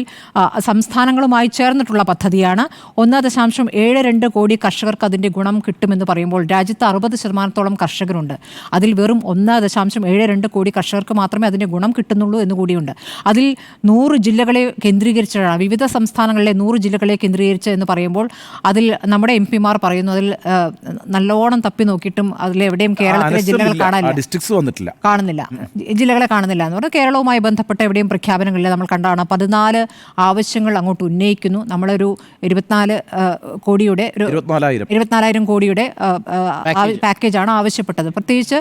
സംസ്ഥാനങ്ങളുമായി ചേർന്നിട്ടുള്ള പദ്ധതിയാണ്. 1.72 കോടി കർഷകർക്ക് അതിൻ്റെ ഗുണം കിട്ടുമെന്ന് പറയുമ്പോൾ രാജ്യത്ത് 60% കർഷകരുണ്ട്. അതിൽ വെറും 1.72 കോടി കർഷകർക്ക് മാത്രമേ അതിൻ്റെ ഗുണം കിട്ടുന്നുള്ളൂ എന്നുകൂടിയുണ്ട്. അതിൽ 100 ജില്ലകളെ കേന്ദ്രീകരിച്ചാണ്, വിവിധ സംസ്ഥാനങ്ങളിലെ 100 ജില്ലകളെ കേന്ദ്രീകരിച്ച് എന്ന് പറയുമ്പോൾ അതിൽ നമ്മുടെ MP-മാർ പറയുന്നു അതിൽ നല്ലോണം തപ്പി നോക്കിയിട്ടും അതിലെവിടെയും കേരളത്തിലെ ജില്ലകൾ കാണുന്നില്ല, ജില്ലകളെ കാണുന്നില്ല എന്ന് പറഞ്ഞാൽ കേരളവുമായി ബന്ധപ്പെട്ട എവിടെയും പ്രഖ്യാപനങ്ങളില്ല. നമ്മൾ കണ്ടാണ് 14 ആവശ്യങ്ങൾ അങ്ങോട്ട് ഉന്നയിക്കുന്നു. നമ്മളൊരു 24,000 കോടിയുടെ പാക്കേജാണ് ആവശ്യപ്പെട്ടത്. പ്രത്യേകിച്ച്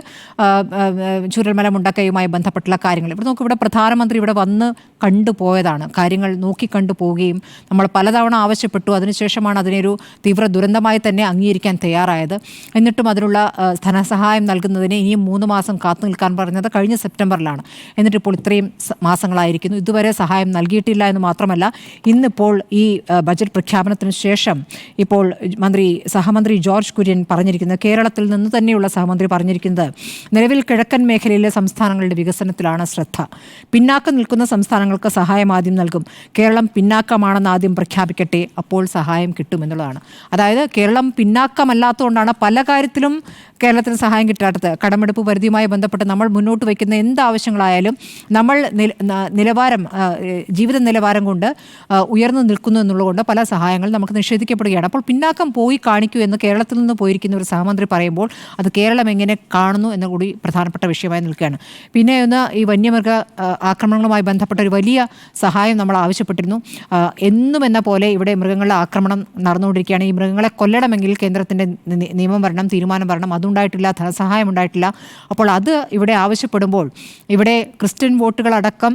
ചൂരൽമല മുണ്ടക്കയുമായി ബന്ധപ്പെട്ടുള്ള കാര്യങ്ങൾ ഇവിടെ നോക്കും. ഇവിടെ പ്രധാനമന്ത്രി ഇവിടെ വന്ന് കണ്ടുപോയതാണ്, കാര്യങ്ങൾ നോക്കിക്കണ്ടു പോവുകയും നമ്മൾ പലതവണ ആവശ്യപ്പെട്ടു. അതിനുശേഷമാണ് അതിനൊരു തീവ്ര ദുരന്തമായി തന്നെ അംഗീകരിക്കാൻ തയ്യാറായത്. എന്നിട്ടും അതിനുള്ള ധനസഹായം നൽകുന്നതിന് ഇനിയും 3 മാസം കാത്തു നിൽക്കാൻ പറഞ്ഞത് കഴിഞ്ഞ സെപ്റ്റംബറിലാണ്. എന്നിട്ടിപ്പോൾ ഇത്രയും മാസങ്ങളായിരിക്കുന്നു, ഇതുവരെ സഹായം നൽകിയിട്ടില്ല എന്ന് മാത്രമല്ല, ഇന്നിപ്പോൾ ഈ ബജറ്റ് പ്രഖ്യാപനത്തിന് ശേഷം ഇപ്പോൾ സഹമന്ത്രി ജോർജ് കുര്യൻ പറഞ്ഞിരിക്കുന്നത്, കേരളത്തിൽ നിന്ന് തന്നെയുള്ള സഹമന്ത്രി പറഞ്ഞിരിക്കുന്നത്, നിലവിൽ കിഴക്കൻ മേഖലയിലെ സംസ്ഥാനങ്ങളുടെ വികസനത്തിലാണ് ശ്രദ്ധ. പിന്നാക്കം നിൽക്കുന്ന സംസ്ഥാനങ്ങൾക്ക് സഹായം ആദ്യം നൽകും. കേരളം പിന്നാക്കമാണെന്ന് ആദ്യം പ്രഖ്യാപിക്കട്ടെ, അപ്പോൾ സഹായം കിട്ടുമെന്നുള്ളതാണ്. അതായത് കേരളം പിന്നാക്കമല്ലാത്തതുകൊണ്ടാണ് പല കാര്യത്തിലും കേരളത്തിന് സഹായം കിട്ടാത്തത്. കടമെടുപ്പ് പരിധിയുമായി ബന്ധപ്പെട്ട് നമ്മൾ മുന്നോട്ട് വയ്ക്കുന്ന എന്താവശ്യങ്ങളായാലും നമ്മൾ ജീവിത നിലവാരം കൊണ്ട് ഉയർന്നു നിൽക്കുന്നു എന്നുള്ളതുകൊണ്ട് പല സഹായങ്ങളും നമുക്ക് നിഷേധിക്കപ്പെടുകയാണ്. അപ്പോൾ പിന്നാക്കം പോയി കാണിക്കൂ എന്ന് കേരളത്തിൽ നിന്ന് പോയിരിക്കുന്ന ഒരു സഹമന്ത്രി പറയുമ്പോൾ അത് കേരളം എങ്ങനെ കാണുന്നു എന്ന് കൂടി പ്രധാനപ്പെട്ട വിഷയമായി നിൽക്കുകയാണ്. പിന്നെ ഒന്ന് ഈ വന്യമൃഗ ആക്രമണങ്ങളുമായി ബന്ധപ്പെട്ട ഒരു വലിയ സഹായം നമ്മൾ ആവശ്യപ്പെട്ടിരുന്നു. എന്നും എന്ന പോലെ ഇവിടെ മൃഗങ്ങളുടെ ആക്രമണം നടന്നുകൊണ്ടിരിക്കുകയാണ്. ഈ മൃഗങ്ങളെ കൊല്ലണമെങ്കിൽ കേന്ദ്രത്തിൻ്റെ നിയമം വരണം, തീരുമാനം വരണം. അതുണ്ടായിട്ടില്ല, ധനസഹായം ഉണ്ടായിട്ടില്ല. അപ്പോൾ അത് ഇവിടെ ആവശ്യപ്പെടുമ്പോൾ ഇവിടെ ക്രിസ്ത്യൻ വോട്ടുകളടക്കം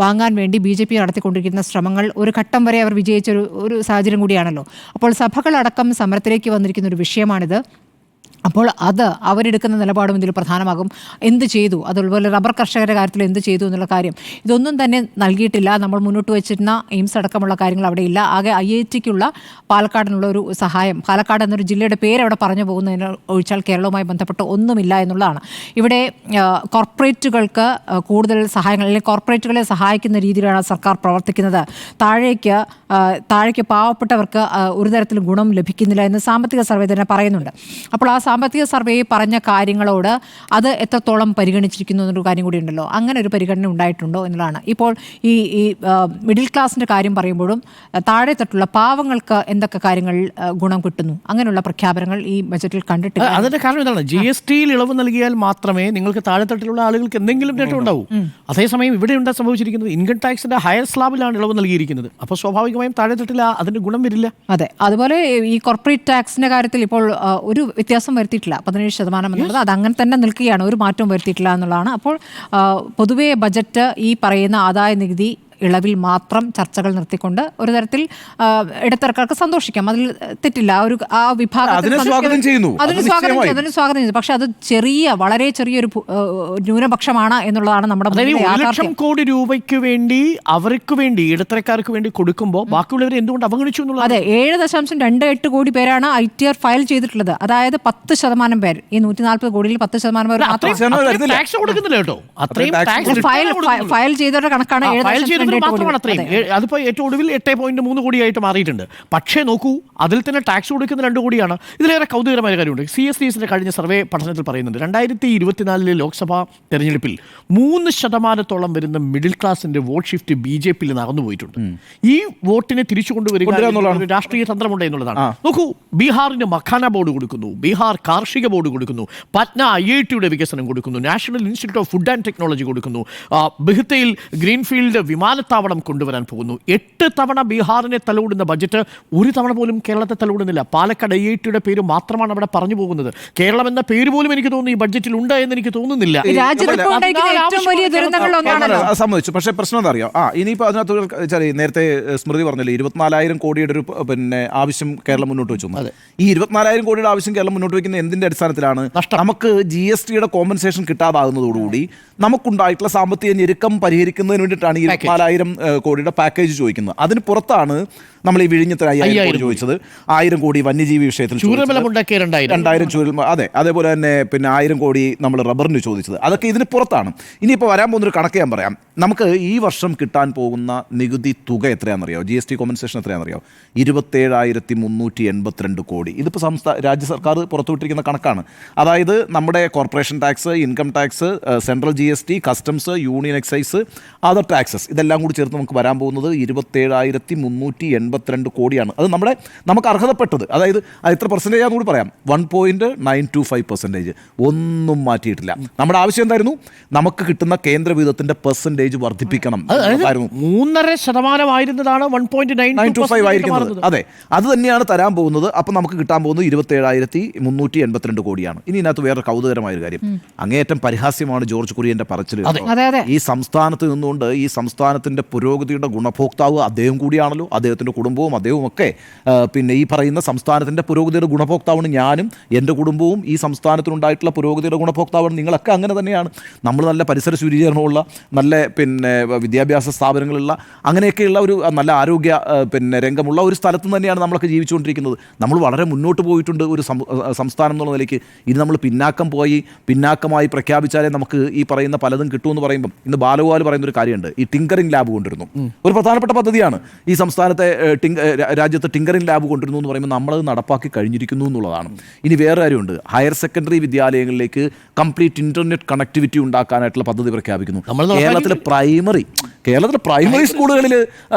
വാങ്ങാൻ വേണ്ടി BJP നടത്തിക്കൊണ്ടിരിക്കുന്ന ശ്രമങ്ങൾ ഒരു ഘട്ടം വരെ അവർ വിജയിച്ച ഒരു സാഹചര്യം കൂടിയാണല്ലോ. അപ്പോൾ സഭകളടക്കം സമരത്തിലേക്ക് വന്നിരിക്കുന്ന ഒരു വിഷയമാണിത്. അപ്പോൾ അത് അവരെടുക്കുന്ന നിലപാടും ഇതിൽ പ്രധാനമാകും. എന്ത് ചെയ്തു, അതുപോലെ റബ്ബർ കർഷകരുടെ കാര്യത്തിൽ എന്ത് ചെയ്തു എന്നുള്ള കാര്യം ഇതൊന്നും തന്നെ നൽകിയിട്ടില്ല. നമ്മൾ മുന്നോട്ട് വെച്ചിരുന്ന എയിംസ് അടക്കമുള്ള കാര്യങ്ങൾ അവിടെ ഇല്ല. ആകെ IIT-ക്കുള്ള പാലക്കാടിനുള്ള ഒരു സഹായം, പാലക്കാട് എന്നൊരു ജില്ലയുടെ പേര് അവിടെ പറഞ്ഞു പോകുന്നതിന് ഒഴിച്ചാൽ കേരളവുമായി ബന്ധപ്പെട്ട് ഒന്നുമില്ല എന്നുള്ളതാണ്. ഇവിടെ കോർപ്പറേറ്റുകൾക്ക് കൂടുതൽ സഹായങ്ങൾ, അല്ലെങ്കിൽ കോർപ്പറേറ്റുകളെ സഹായിക്കുന്ന രീതിയിലാണ് സർക്കാർ പ്രവർത്തിക്കുന്നത്. താഴേക്ക് പാവപ്പെട്ടവർക്ക് ഒരു തരത്തിലും ഗുണം ലഭിക്കുന്നില്ല എന്ന് സാമ്പത്തിക സർവേ തന്നെ പറയുന്നുണ്ട്. അപ്പോൾ ആ സാമ്പത്തിക സർവേ പറഞ്ഞ കാര്യങ്ങളോട് അത് എത്രത്തോളം പരിഗണിച്ചിരിക്കുന്നു എന്നൊരു കാര്യം കൂടി ഉണ്ടല്ലോ. അങ്ങനെ ഒരു പരിഗണന ഉണ്ടായിട്ടുണ്ടോ എന്നുള്ളതാണ്. ഇപ്പോൾ ഈ മിഡിൽ ക്ലാസിൻ്റെ കാര്യം പറയുമ്പോഴും താഴെ തട്ടുള്ള പാവങ്ങൾക്ക് എന്തൊക്കെ കാര്യങ്ങൾ ഗുണം കിട്ടുന്നു, അങ്ങനെയുള്ള പ്രഖ്യാപനങ്ങൾ ഈ ബജറ്റിൽ കണ്ടിട്ടില്ല. അതിന്റെ കാരണം എന്താണ്? GST-യിൽ ഇളവ് നൽകിയാൽ മാത്രമേ നിങ്ങൾക്ക് താഴെത്തട്ടിലുള്ള ആളുകൾക്ക് എന്തെങ്കിലും നേട്ടം ഉണ്ടാവൂ. അതേസമയം ഇവിടെ എന്താ സംഭവിച്ചിരിക്കുന്നത്? ഇൻകം ടാക്സിന്റെ ഹയർ സ്ലാബിലാണ് ഇളവ് നൽകിയിരിക്കുന്നത്. അപ്പോൾ സ്വാഭാവികമായും താഴെത്തട്ടിൽ അതിന്റെ ഗുണം വരില്ല. അതെ, അതുപോലെ ഈ കോർപ്പറേറ്റ് ടാക്സിന്റെ കാര്യത്തിൽ ഇപ്പോൾ ഒരു വ്യത്യാസം വരുത്തിയിട്ടില്ല. 17% എന്നുള്ളത് അത് അങ്ങനെ തന്നെ നിൽക്കുകയാണ്, ഒരു മാറ്റവും വരുത്തിയിട്ടില്ല എന്നുള്ളതാണ്. അപ്പോൾ പൊതുവേ ബജറ്റ് ഈ പറയുന്ന ആദായ നികുതി ഇളവിൽ മാത്രം ചർച്ചകൾ നിർത്തിക്കൊണ്ട് ഒരു തരത്തിൽ ഇടത്തരക്കാർക്ക് സന്തോഷിക്കാം, അതിൽ തെറ്റില്ല. ആ വിഭാഗം അതിന് സ്വാഗതം ചെയ്യുന്നു. പക്ഷെ അത് വളരെ ചെറിയൊരു ന്യൂനപക്ഷമാണ് എന്നുള്ളതാണ് നമ്മുടെ 1 ലക്ഷം കോടി രൂപയ്ക്ക് വേണ്ടി അവർക്ക് വേണ്ടി ഇടത്തരക്കാർക്ക് വേണ്ടി കൊടുക്കുമ്പോൾ ബാക്കിയുള്ളവർ എന്തുകൊണ്ട് അവഗണിച്ചു എന്നുള്ളത്. അതെ, 7.28 കോടി പേരാണ് ITR ഫയൽ ചെയ്തിട്ടുള്ളത്. അതായത് 10% പേർ, ഈ 140 കോടിയിൽ 10% പേർ ഫയൽ ചെയ്തവരുടെ കണക്കാണ്. മാത്രമാണ് അത്രയും. അതിപ്പോൾ ഏറ്റവും ഒടുവിൽ 8.3 കോടിയായിട്ട് മാറിയിട്ടുണ്ട്. പക്ഷേ നോക്കൂ, അതിൽ തന്നെ ടാക്സ് കൊടുക്കുന്ന 2 കോടിയാണ്. ഇതിലേറെ കൗതുകരമായ കാര്യമുണ്ട്. CSDS കഴിഞ്ഞ സർവേ പഠനത്തിൽ പറയുന്നുണ്ട് 2024 ലോക്സഭാ തെരഞ്ഞെടുപ്പിൽ 3% വരുന്ന മിഡിൽ ക്ലാസിന്റെ വോട്ട് ഷിഫ്റ്റ് BJP-യിൽ നടന്നുപോയിട്ടുണ്ട്. ഈ വോട്ടിനെ തിരിച്ചു കൊണ്ടുവരിക ഒരു രാഷ്ട്രീയ തന്ത്രമുണ്ട് എന്നുള്ളതാണ്. നോക്കൂ, ബീഹാറിന് മഖാന ബോർഡ് കൊടുക്കുന്നു, ബീഹാർ കാർഷിക ബോർഡ് കൊടുക്കുന്നു, പറ്റ്ന IIT-യുടെ വികസനം കൊടുക്കുന്നു, national institute of food and technology കൊടുക്കുന്നു, ബിഹ്തയിൽ ഗ്രീൻഫീൽഡ് വിമാനത്താവളം കൊണ്ടുവരാൻ പോകുന്നു. 8 തവണ ബീഹാറിനെ തലോടുന്ന ബജറ്റ് ഒരു തവണ പോലും കേരളത്തെ തലോടുന്നില്ല. പാലക്കാട് IIT-യുടെ പേര് മാത്രമാണ് അവിടെ പറഞ്ഞു പോകുന്നത്. കേരളം എന്ന പേര് പോലും എനിക്ക് തോന്നുന്നു ഈ ബഡ്ജറ്റിൽ ഉണ്ട് എന്ന് എനിക്ക് തോന്നുന്നില്ല. സമ്മതിച്ചു. പക്ഷേ പ്രശ്നം എന്താ അറിയാം, ഇനിയിപ്പോൾ അതിനകത്ത് നേരത്തെ സ്മൃതി പറഞ്ഞില്ലേ 24,000 കോടിയുടെ ഒരു ആവശ്യം കേരളം മുന്നോട്ട് വെച്ചു. ഈ 24,000 കോടിയുടെ ആവശ്യം കേരളം മുന്നോട്ട് വയ്ക്കുന്ന എന്തിന്റെ അടിസ്ഥാനത്തിലാണ്? നമുക്ക് GST-യുടെ കോമ്പൻസേഷൻ കിട്ടാതാകുന്നതോടുകൂടി നമുക്കുണ്ടായിട്ടുള്ള സാമ്പത്തിക ഞെരുക്കം പരിഹരിക്കുന്നതിന് വേണ്ടിയിട്ടാണ് ഈ 24,000 4000 കോടിയുടെ പാക്കേജ് ചോദിക്കുന്നത്. അതിന് പുറത്താണ് നമ്മൾ ഈ വിഴിഞ്ഞത്തിന് 5000 കോടി ചോദിച്ചത്, 1000 കോടി വന്യജീവി വിഷയത്തിൽ 2000 ചൂരൽ, അതെ, അതേപോലെ തന്നെ പിന്നെ 1000 കോടി നമ്മൾ റബ്ബറിന് ചോദിച്ചത്. അതൊക്കെ ഇതിന് പുറത്താണ്. ഇനിയിപ്പോൾ വരാൻ പോകുന്നൊരു കണക്ക് ഞാൻ പറയാം. നമുക്ക് ഈ വർഷം കിട്ടാൻ പോകുന്ന നികുതി തുക എത്രയാണെന്നറിയോ? GST compensation എത്രയാണെന്നറിയോ? 27,382 കോടി. ഇതിപ്പോൾ രാജ്യ സർക്കാർ പുറത്തുവിട്ടിരിക്കുന്ന കണക്കാണ്. അതായത് നമ്മുടെ corporation tax, income tax, central GST, customs, union excise, other taxes, ഇതെല്ലാം കൂടി ചേർത്ത് നമുക്ക് വരാൻ പോകുന്നത് 27,382 കോടിയാണ്. അത് നമുക്ക് അർഹതപ്പെട്ടത്. അതായത് അത് എത്ര പെർസെൻറ്റേജ് ആണെന്ന് കൂടി പറയാം. 1.925%. ഒന്നും മാറ്റിയിട്ടില്ല. നമ്മുടെ ആവശ്യം എന്തായിരുന്നു? നമുക്ക് കിട്ടുന്ന കേന്ദ്ര വിഹിതത്തിന്റെ പെർസെൻറ്റേജ് വർദ്ധിപ്പിക്കണം. 3.5% 1.925 ആയിരിക്കുന്നത്. അതെ, അത് തന്നെയാണ് തരാൻ പോകുന്നത്. അപ്പം നമുക്ക് കിട്ടാൻ പോകുന്നത് 27,382 കോടിയാണ്. ഇനി ഇതിനകത്ത് വേറെ കൗതുകരമായ ഒരു കാര്യം, അങ്ങേയറ്റം പരിഹാസ്യമാണ് ജോർജ് കുര്യന്റെ പറച്ചിൽ. ഈ സംസ്ഥാനത്ത് നിന്നുകൊണ്ട് ഈ സംസ്ഥാനത്തിന്റെ പുരോഗതിയുടെ ഗുണഭോക്താവ് അദ്ദേഹം കൂടിയാണല്ലോ, അദ്ദേഹത്തിന്റെ കുടുംബവും അദ്ദേഹവും ഒക്കെ. പിന്നെ ഈ പറയുന്ന സംസ്ഥാനത്തിന്റെ പുരോഗതിയുടെ ഗുണഭോക്താവാണ് ഞാനും, എൻ്റെ കുടുംബവും ഈ സംസ്ഥാനത്തിനുണ്ടായിട്ടുള്ള പുരോഗതിയുടെ ഗുണഭോക്താവാണ് നിങ്ങളൊക്കെ. അങ്ങനെ തന്നെയാണ്. നമ്മൾ നല്ല പരിസര ശുചീകരണമുള്ള, നല്ല പിന്നെ വിദ്യാഭ്യാസ സ്ഥാപനങ്ങളുള്ള, അങ്ങനെയൊക്കെയുള്ള ഒരു നല്ല ആരോഗ്യ പിന്നെ രംഗമുള്ള ഒരു സ്ഥലത്ത് തന്നെയാണ് നമ്മളൊക്കെ ജീവിച്ചുകൊണ്ടിരിക്കുന്നത്. നമ്മൾ വളരെ മുന്നോട്ട് പോയിട്ടുണ്ട് ഒരു സംസ്ഥാനം എന്നുള്ള നിലയ്ക്ക്. ഇത് നമ്മൾ പിന്നാക്കമായി പ്രഖ്യാപിച്ചാലേ നമുക്ക് ഈ പറയുന്ന പലതും കിട്ടുമെന്ന് പറയുമ്പം, ഇന്ന് ബാലഗോപാൽ പറയുന്നൊരു കാര്യമുണ്ട്, ഈ ടിങ്കറിംഗ് ലാബ് കൊണ്ടിരുന്നു. ഒരു പ്രധാനപ്പെട്ട പദ്ധതിയാണ് ഈ സംസ്ഥാനത്തെ രാജ്യത്ത് ടിങ്കറിംഗ് ലാബ് കൊണ്ടിരുന്നു എന്ന് പറയുമ്പോൾ നമ്മളത് നടപ്പാക്കി കഴിഞ്ഞിരിക്കുന്നു എന്നുള്ളതാണ്. ഇനി വേറെ കാര്യമുണ്ട്, ഹയർ സെക്കൻഡറി വിദ്യാലയങ്ങളിലേക്ക് കംപ്ലീറ്റ് ഇന്റർനെറ്റ് കണക്ടിവിറ്റി ഉണ്ടാക്കാനായിട്ടുള്ള പദ്ധതി പ്രഖ്യാപിക്കുന്നു. കേരളത്തിലെ പ്രൈമറി സ്കൂളുകളിൽ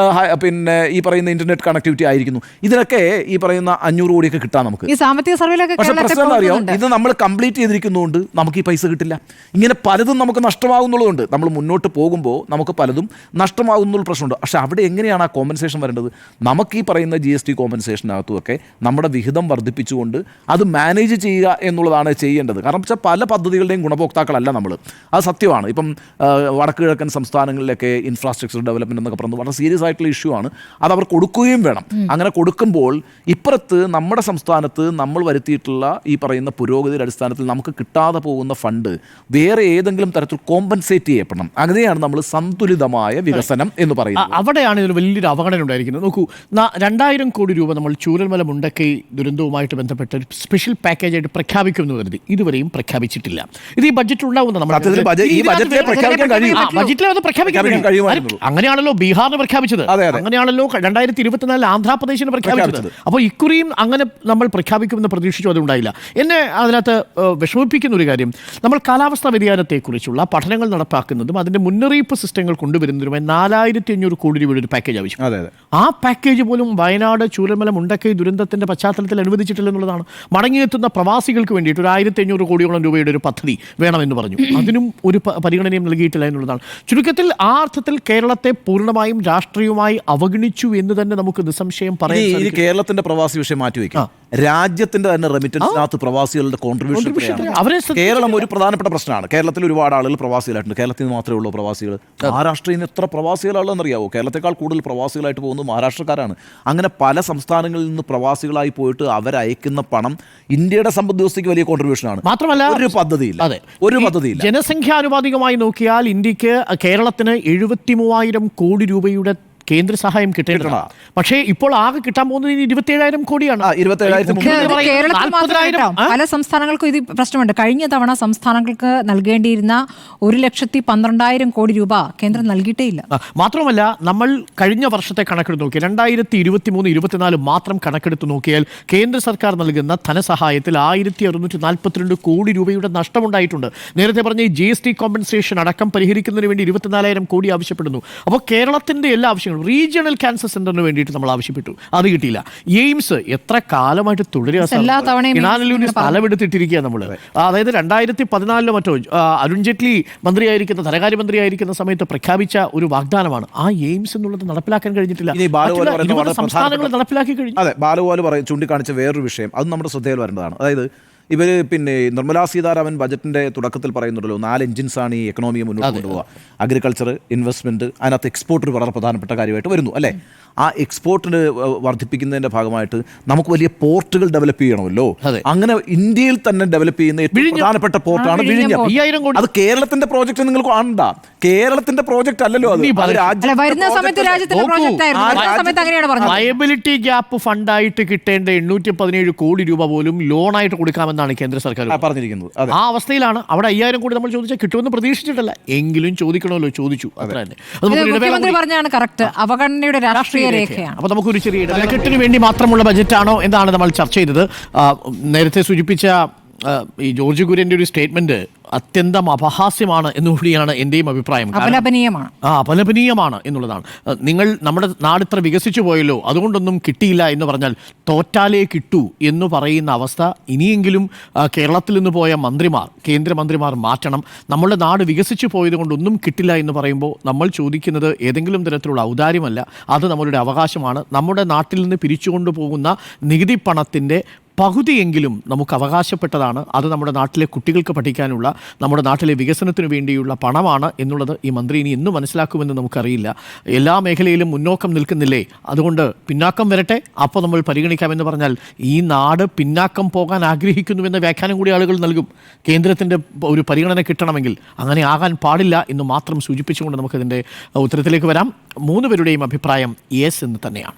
പിന്നെ ഈ പറയുന്ന ഇന്റർനെറ്റ് കണക്ടിവിറ്റി ആയിരിക്കുന്നു. ഇതിനൊക്കെ ഈ പറയുന്ന 500 കോടിയൊക്കെ കിട്ടാൻ നമുക്ക്. പക്ഷേ പ്രശ്നം എന്താ അറിയാം, ഇത് നമ്മൾ കംപ്ലീറ്റ് ചെയ്തിരിക്കുന്നതുകൊണ്ട് നമുക്ക് ഈ പൈസ കിട്ടില്ല. ഇങ്ങനെ പലതും നമുക്ക് നഷ്ടമാകുന്നുള്ളതുകൊണ്ട് നമ്മൾ മുന്നോട്ട് പോകുമ്പോൾ നമുക്ക് പലതും നഷ്ടമാകുന്നുള്ള പ്രശ്നമുണ്ട്. പക്ഷേ അവിടെ എങ്ങനെയാണ് ആ കോമ്പൻസേഷൻ വരേണ്ടത്? നമുക്ക് ഈ പറയുന്ന GST കോമ്പൻസേഷനകത്തുമൊക്കെ നമ്മുടെ വിഹിതം വർദ്ധിപ്പിച്ചുകൊണ്ട് അത് മാനേജ് ചെയ്യുക എന്നുള്ളതാണ് ചെയ്യേണ്ടത്. കാരണം വെച്ചാൽ പല പദ്ധതികളുടെയും ഗുണഭോക്താക്കളല്ല നമ്മൾ, അത് സത്യമാണ്. ഇപ്പം വടക്ക് കിഴക്കൻ സംസ്ഥാനങ്ങളിലൊക്കെ ഇൻഫ്രാസ്ട്രക്ചർ ഡെവലപ്മെൻറ്റ് എന്നൊക്കെ പറയുന്നത് വളരെ സീരിയസ് ആയിട്ടുള്ള ഇഷ്യൂ ആണ്. അത് അവർ കൊടുക്കുകയും വേണം. അങ്ങനെ കൊടുക്കുമ്പോൾ ഇപ്പുറത്ത് നമ്മുടെ സംസ്ഥാനത്ത് നമ്മൾ വരുത്തിയിട്ടുള്ള ഈ പറയുന്ന പുരോഗതിയുടെ അടിസ്ഥാനത്തിൽ നമുക്ക് കിട്ടാതെ പോകുന്ന ഫണ്ട് വേറെ ഏതെങ്കിലും തരത്തിൽ കോമ്പൻസേറ്റ് ചെയ്യപ്പെടണം. അങ്ങനെയാണ് നമ്മൾ സന്തുലിതമായ വികസനം എന്ന് പറയുന്നത്. അവിടെയാണ് ഇതിന് വലിയൊരു അവഗണന ഉണ്ടായിരിക്കുന്നത്. നോക്കൂ, 2000 കോടി രൂപ നമ്മൾ ചൂരൽമല മുണ്ടക്കൈ ദുരന്തവുമായിട്ട് ബന്ധപ്പെട്ട് സ്പെഷ്യൽ പാക്കേജായിട്ട് പ്രഖ്യാപിക്കുമെന്ന് കരുതി ഇതുവരെയും പ്രഖ്യാപിച്ചിട്ടില്ല. ഇത് ഈ ബജറ്റ് ഉണ്ടാവുന്ന അങ്ങനെയാണല്ലോ ബീഹാറിന് പ്രഖ്യാപിച്ചത്, അങ്ങനെയാണല്ലോ 2024 ആന്ധ്രാപ്രദേശിന് പ്രഖ്യാപിച്ചത്. അപ്പോൾ ഇക്കുറിയും അങ്ങനെ നമ്മൾ പ്രഖ്യാപിക്കുമെന്ന് പ്രതീക്ഷിച്ചു, അതുണ്ടായില്ല. എന്നെ അതിനകത്ത് വിഷമിപ്പിക്കുന്ന ഒരു കാര്യം, നമ്മൾ കാലാവസ്ഥാ വ്യതിയാനത്തെക്കുറിച്ചുള്ള പഠനങ്ങൾ നടപ്പാക്കുന്നതും അതിൻ്റെ മുന്നറിയിപ്പ് സിസ്റ്റങ്ങൾ കൊണ്ടുവരുന്നതിനുമായി 4500 കോടി രൂപയുടെ ഒരു പാക്കേജ് ആവശ്യം. ആ പാക്കേജ് പോലും വയനാട് ചൂരൽമല മുണ്ടക്കൈ ദുരന്തത്തിൻ്റെ പശ്ചാത്തലത്തിൽ അനുവദിച്ചിട്ടില്ല എന്നുള്ളതാണ്. മടങ്ങിയെത്തുന്ന പ്രവാസികൾക്ക് വേണ്ടിയിട്ട് ഒരു 1500 കോടിയോളം രൂപയുടെ ഒരു പദ്ധതി വേണമെന്ന് പറഞ്ഞു. അതിനും ഒരു പരിഗണനയും നൽകിയിട്ടില്ല എന്നുള്ളതാണ്. ചുരുക്കത്തിൽ ആ അർത്ഥത്തിൽ കേരളത്തെ പൂർണ്ണമായും രാഷ്ട്രീയമായി അവഗണിച്ചു എന്ന് തന്നെ നമുക്ക് നിസ്സംശയം പറയാം. കേരളത്തിന്റെ പ്രവാസി വിഷയം മാറ്റിവെക്കാം, രാജ്യത്തിന്റെ തന്നെ റെമിറ്റൻസിനകത്ത് പ്രവാസികളുടെ കോൺട്രിബ്യൂഷൻ. കേരളം ഒരു പ്രധാനപ്പെട്ട പ്രശ്നമാണ്. കേരളത്തിൽ ഒരുപാട് ആളുകൾ പ്രവാസികളായിട്ടുണ്ട്. കേരളത്തിൽ നിന്ന് മാത്രമേ ഉള്ളൂ പ്രവാസികൾ. മഹാരാഷ്ട്രയിൽ നിന്ന് എത്ര പ്രവാസികളാണെന്ന് അറിയാവോ? കേരളത്തെക്കാൾ കൂടുതൽ പ്രവാസികളായിട്ട് പോകുന്നത് മഹാരാഷ്ട്രക്കാരാണ്. അങ്ങനെ പല സംസ്ഥാനങ്ങളിൽ നിന്ന് പ്രവാസികളായി പോയിട്ട് അവരയക്കുന്ന പണം ഇന്ത്യയുടെ സമ്പദ് വ്യവസ്ഥയ്ക്ക് വലിയ കോൺട്രിബ്യൂഷനാണ്. മാത്രമല്ല ഒരു പദ്ധതിയില്ല. ജനസംഖ്യാനുപാതികമായി നോക്കിയാൽ ഇന്ത്യക്ക് കേരളത്തിന് 73,000 കോടി രൂപയുടെ കേന്ദ്ര സഹായം കിട്ടേണ്ടതാണ്. പക്ഷേ ഇപ്പോൾ ആകെ കിട്ടാൻ പോകുന്നത് 27,000 കോടിയാണ്. പല സംസ്ഥാനങ്ങൾക്കും ഇത് പ്രശ്നമുണ്ട്. കഴിഞ്ഞ തവണ സംസ്ഥാനങ്ങൾക്ക് നൽകേണ്ടിയിരുന്ന 1,12,000 കോടി രൂപ കേന്ദ്രം നൽകിയിട്ടേ ഇല്ല. മാത്രമല്ല നമ്മൾ കഴിഞ്ഞ വർഷത്തെ കണക്കെടുത്ത് നോക്കിയാൽ 2023-24 മാത്രം കണക്കെടുത്ത് നോക്കിയാൽ കേന്ദ്ര സർക്കാർ നൽകുന്ന ധനസഹായത്തിൽ 1642 കോടി രൂപയുടെ നഷ്ടമുണ്ടായിട്ടുണ്ട്. നേരത്തെ പറഞ്ഞ ഈ GST കോമ്പൻസേഷൻ അടക്കം പരിഹരിക്കുന്നതിന് വേണ്ടി 24,000 കോടി ആവശ്യപ്പെടുന്നു. അപ്പോൾ കേരളത്തിന്റെ എല്ലാ ആവശ്യങ്ങളും റീജിയണൽ ക്യാൻസർ സെന്ററിന് വേണ്ടിയിട്ട് നമ്മൾ ആവശ്യപ്പെട്ടു, അത് കിട്ടിയില്ല. എയിംസ് എത്ര കാലമായിട്ട് തുടരുക, സ്ഥലമെടുത്തിട്ടിരിക്കുക നമ്മൾ. അതായത് 2014 മറ്റോ അരുൺ ജെയ്റ്റ്ലി മന്ത്രിയായിരിക്കുന്ന ധനകാര്യമന്ത്രിയായിരിക്കുന്ന സമയത്ത് പ്രഖ്യാപിച്ച ഒരു വാഗ്ദാനമാണ്. ആ എയിംസ് എന്നുള്ളത് നടപ്പിലാക്കാൻ കഴിഞ്ഞിട്ടില്ല. സംസ്ഥാനങ്ങൾ നടപ്പിലാക്കി കഴിഞ്ഞു. അതെ, ബാലഗോപാൽ ചൂണ്ടിക്കാണിച്ച വേറൊരു വിഷയം അത് നമ്മുടെ ശ്രദ്ധയിൽ വരേണ്ടതാണ്. അതായത് ഇവർ പിന്നെ നിർമ്മലാ സീതാരാമൻ ബജറ്റിൻ്റെ തുടക്കത്തിൽ പറയുന്നുണ്ടല്ലോ 4 എഞ്ചിൻസാണ് ഈ എക്കണോമിയെ മുന്നോട്ട് കൊണ്ടുപോകുക. അഗ്രികൾച്ചർ, ഇൻവെസ്റ്റ്മെൻറ്റ്, അതിനകത്ത് എക്സ്പോർട്ട് വളരെ പ്രധാനപ്പെട്ട കാര്യമായിട്ട് വരുന്നു അല്ലേ. ആ എക്സ്പോർട്ടിന് വർദ്ധിപ്പിക്കുന്നതിൻ്റെ ഭാഗമായിട്ട് നമുക്ക് വലിയ പോർട്ടുകൾ ഡെവലപ്പ് ചെയ്യണമല്ലോ. അങ്ങനെ ഇന്ത്യയിൽ തന്നെ ഡെവലപ്പ് ചെയ്യുന്ന ഏറ്റവും പ്രധാനപ്പെട്ട പോർട്ടാണ് വിഴിഞ്ഞം. അത് കേരളത്തിൻ്റെ പ്രോജക്റ്റ് നിങ്ങൾ കാണണ്ട. കേരളത്തിന്റെ പ്രോജക്റ്റ് അല്ലല്ലോ അത്. നീ അത് പറ- രാജ്യത്തിന്റെ അല്ല, വരുന്ന സമയത്ത് project അല്ലേ? രാജ്യത്തിന്റെ നോക്കൂ, പ്രോജക്റ്റ് ആയിരുന്നു. വരുന്ന സമയത്ത് അങ്ങനെയാണ് പറഞ്ഞത്. ലയബിലിറ്റി ഗ്യാപ്പ് ഫണ്ടായിട്ട് കിട്ടേണ്ട 817 കോടി രൂപ പോലും ലോണായിട്ട് കൊടുക്കാമെന്നാണ് കേന്ദ്ര സർക്കാർ പറഞ്ഞിരിക്കുന്നത്. അതെ. ആ അവസ്ഥയിലാണ്. അവിടെ 5000 കോടി നമ്മൾ ചോദിച്ചാൽ കിട്ടുമെന്ന് പ്രതീക്ഷിച്ചിട്ടല്ല, എങ്കിലും ചോദിക്കണമല്ലോ, ചോദിച്ചു, അത്ര തന്നെ. അത് ഇത് നമുക്ക് ഇടവേള മുഖ്യമന്ത്രി കൂടി- പറഞ്ഞാണ് കറക്റ്റ്. അവഗണനയുടെ രാഷ്ട്രീയ രേഖയാണ്. അപ്പോൾ നമുക്കൊരു ചെറിയ തലക്കെട്ടിന് വേണ്ടി മാത്രമുള്ള ബജറ്റാണോ എന്നാണ് നമ്മൾ ചർച്ച ചെയ്തത്. നേരത്തെ സൂചിപ്പിച്ച ഈ ജോർജ് കുര്യന്റെ ഒരു സ്റ്റേറ്റ്മെന്റ് അത്യന്തം അപഹാസ്യമാണ് എന്നുകൂടിയാണ് എൻ്റെയും അഭിപ്രായം. അപലപനീയമാണ്. അപലപനീയമാണ് എന്നുള്ളതാണ്. നിങ്ങൾ നമ്മുടെ നാട് ഇത്ര വികസിച്ചു പോയല്ലോ, അതുകൊണ്ടൊന്നും കിട്ടിയില്ല എന്ന് പറഞ്ഞാൽ തോറ്റാലേ കിട്ടൂ എന്ന് പറയുന്ന അവസ്ഥ ഇനിയെങ്കിലും കേരളത്തിൽ നിന്ന് പോയ മന്ത്രിമാർ, കേന്ദ്രമന്ത്രിമാർ മാറ്റണം. നമ്മുടെ നാട് വികസിച്ചു പോയത് കൊണ്ടൊന്നും കിട്ടില്ല എന്ന് പറയുമ്പോൾ നമ്മൾ ചോദിക്കുന്നത് ഏതെങ്കിലും തരത്തിലുള്ള ഔദാര്യമല്ല, അത് നമ്മളുടെ അവകാശമാണ്. നമ്മുടെ നാട്ടിൽ നിന്ന് പിരിച്ചുകൊണ്ടു പോകുന്ന നികുതി പണത്തിൻ്റെ പകുതിയെങ്കിലും നമുക്ക് അവകാശപ്പെട്ടതാണ്. അത് നമ്മുടെ നാട്ടിലെ കുട്ടികൾക്ക് പഠിക്കാനുള്ള, നമ്മുടെ നാട്ടിലെ വികസനത്തിന് വേണ്ടിയുള്ള പണമാണ് എന്നുള്ളത് ഈ മന്ത്രി ഇനി എന്ന് മനസ്സിലാക്കുമെന്ന് നമുക്കറിയില്ല. എല്ലാ മേഖലയിലും മുന്നോക്കം നിൽക്കുന്നില്ലേ, അതുകൊണ്ട് പിന്നാക്കം വരട്ടെ, അപ്പോൾ നമ്മൾ പരിഗണിക്കാമെന്ന് പറഞ്ഞാൽ ഈ നാട് പിന്നാക്കം പോകാൻ ആഗ്രഹിക്കുന്നുവെന്ന വ്യാഖ്യാനം കൂടി ആളുകൾ നൽകും. കേന്ദ്രത്തിൻ്റെ ഒരു പരിഗണന കിട്ടണമെങ്കിൽ അങ്ങനെ ആകാൻ പാടില്ല എന്ന് മാത്രം സൂചിപ്പിച്ചുകൊണ്ട് നമുക്കതിൻ്റെ ഉത്തരത്തിലേക്ക് വരാം. 3 പേരുടെയും അഭിപ്രായം യെസ് എന്ന് തന്നെയാണ്.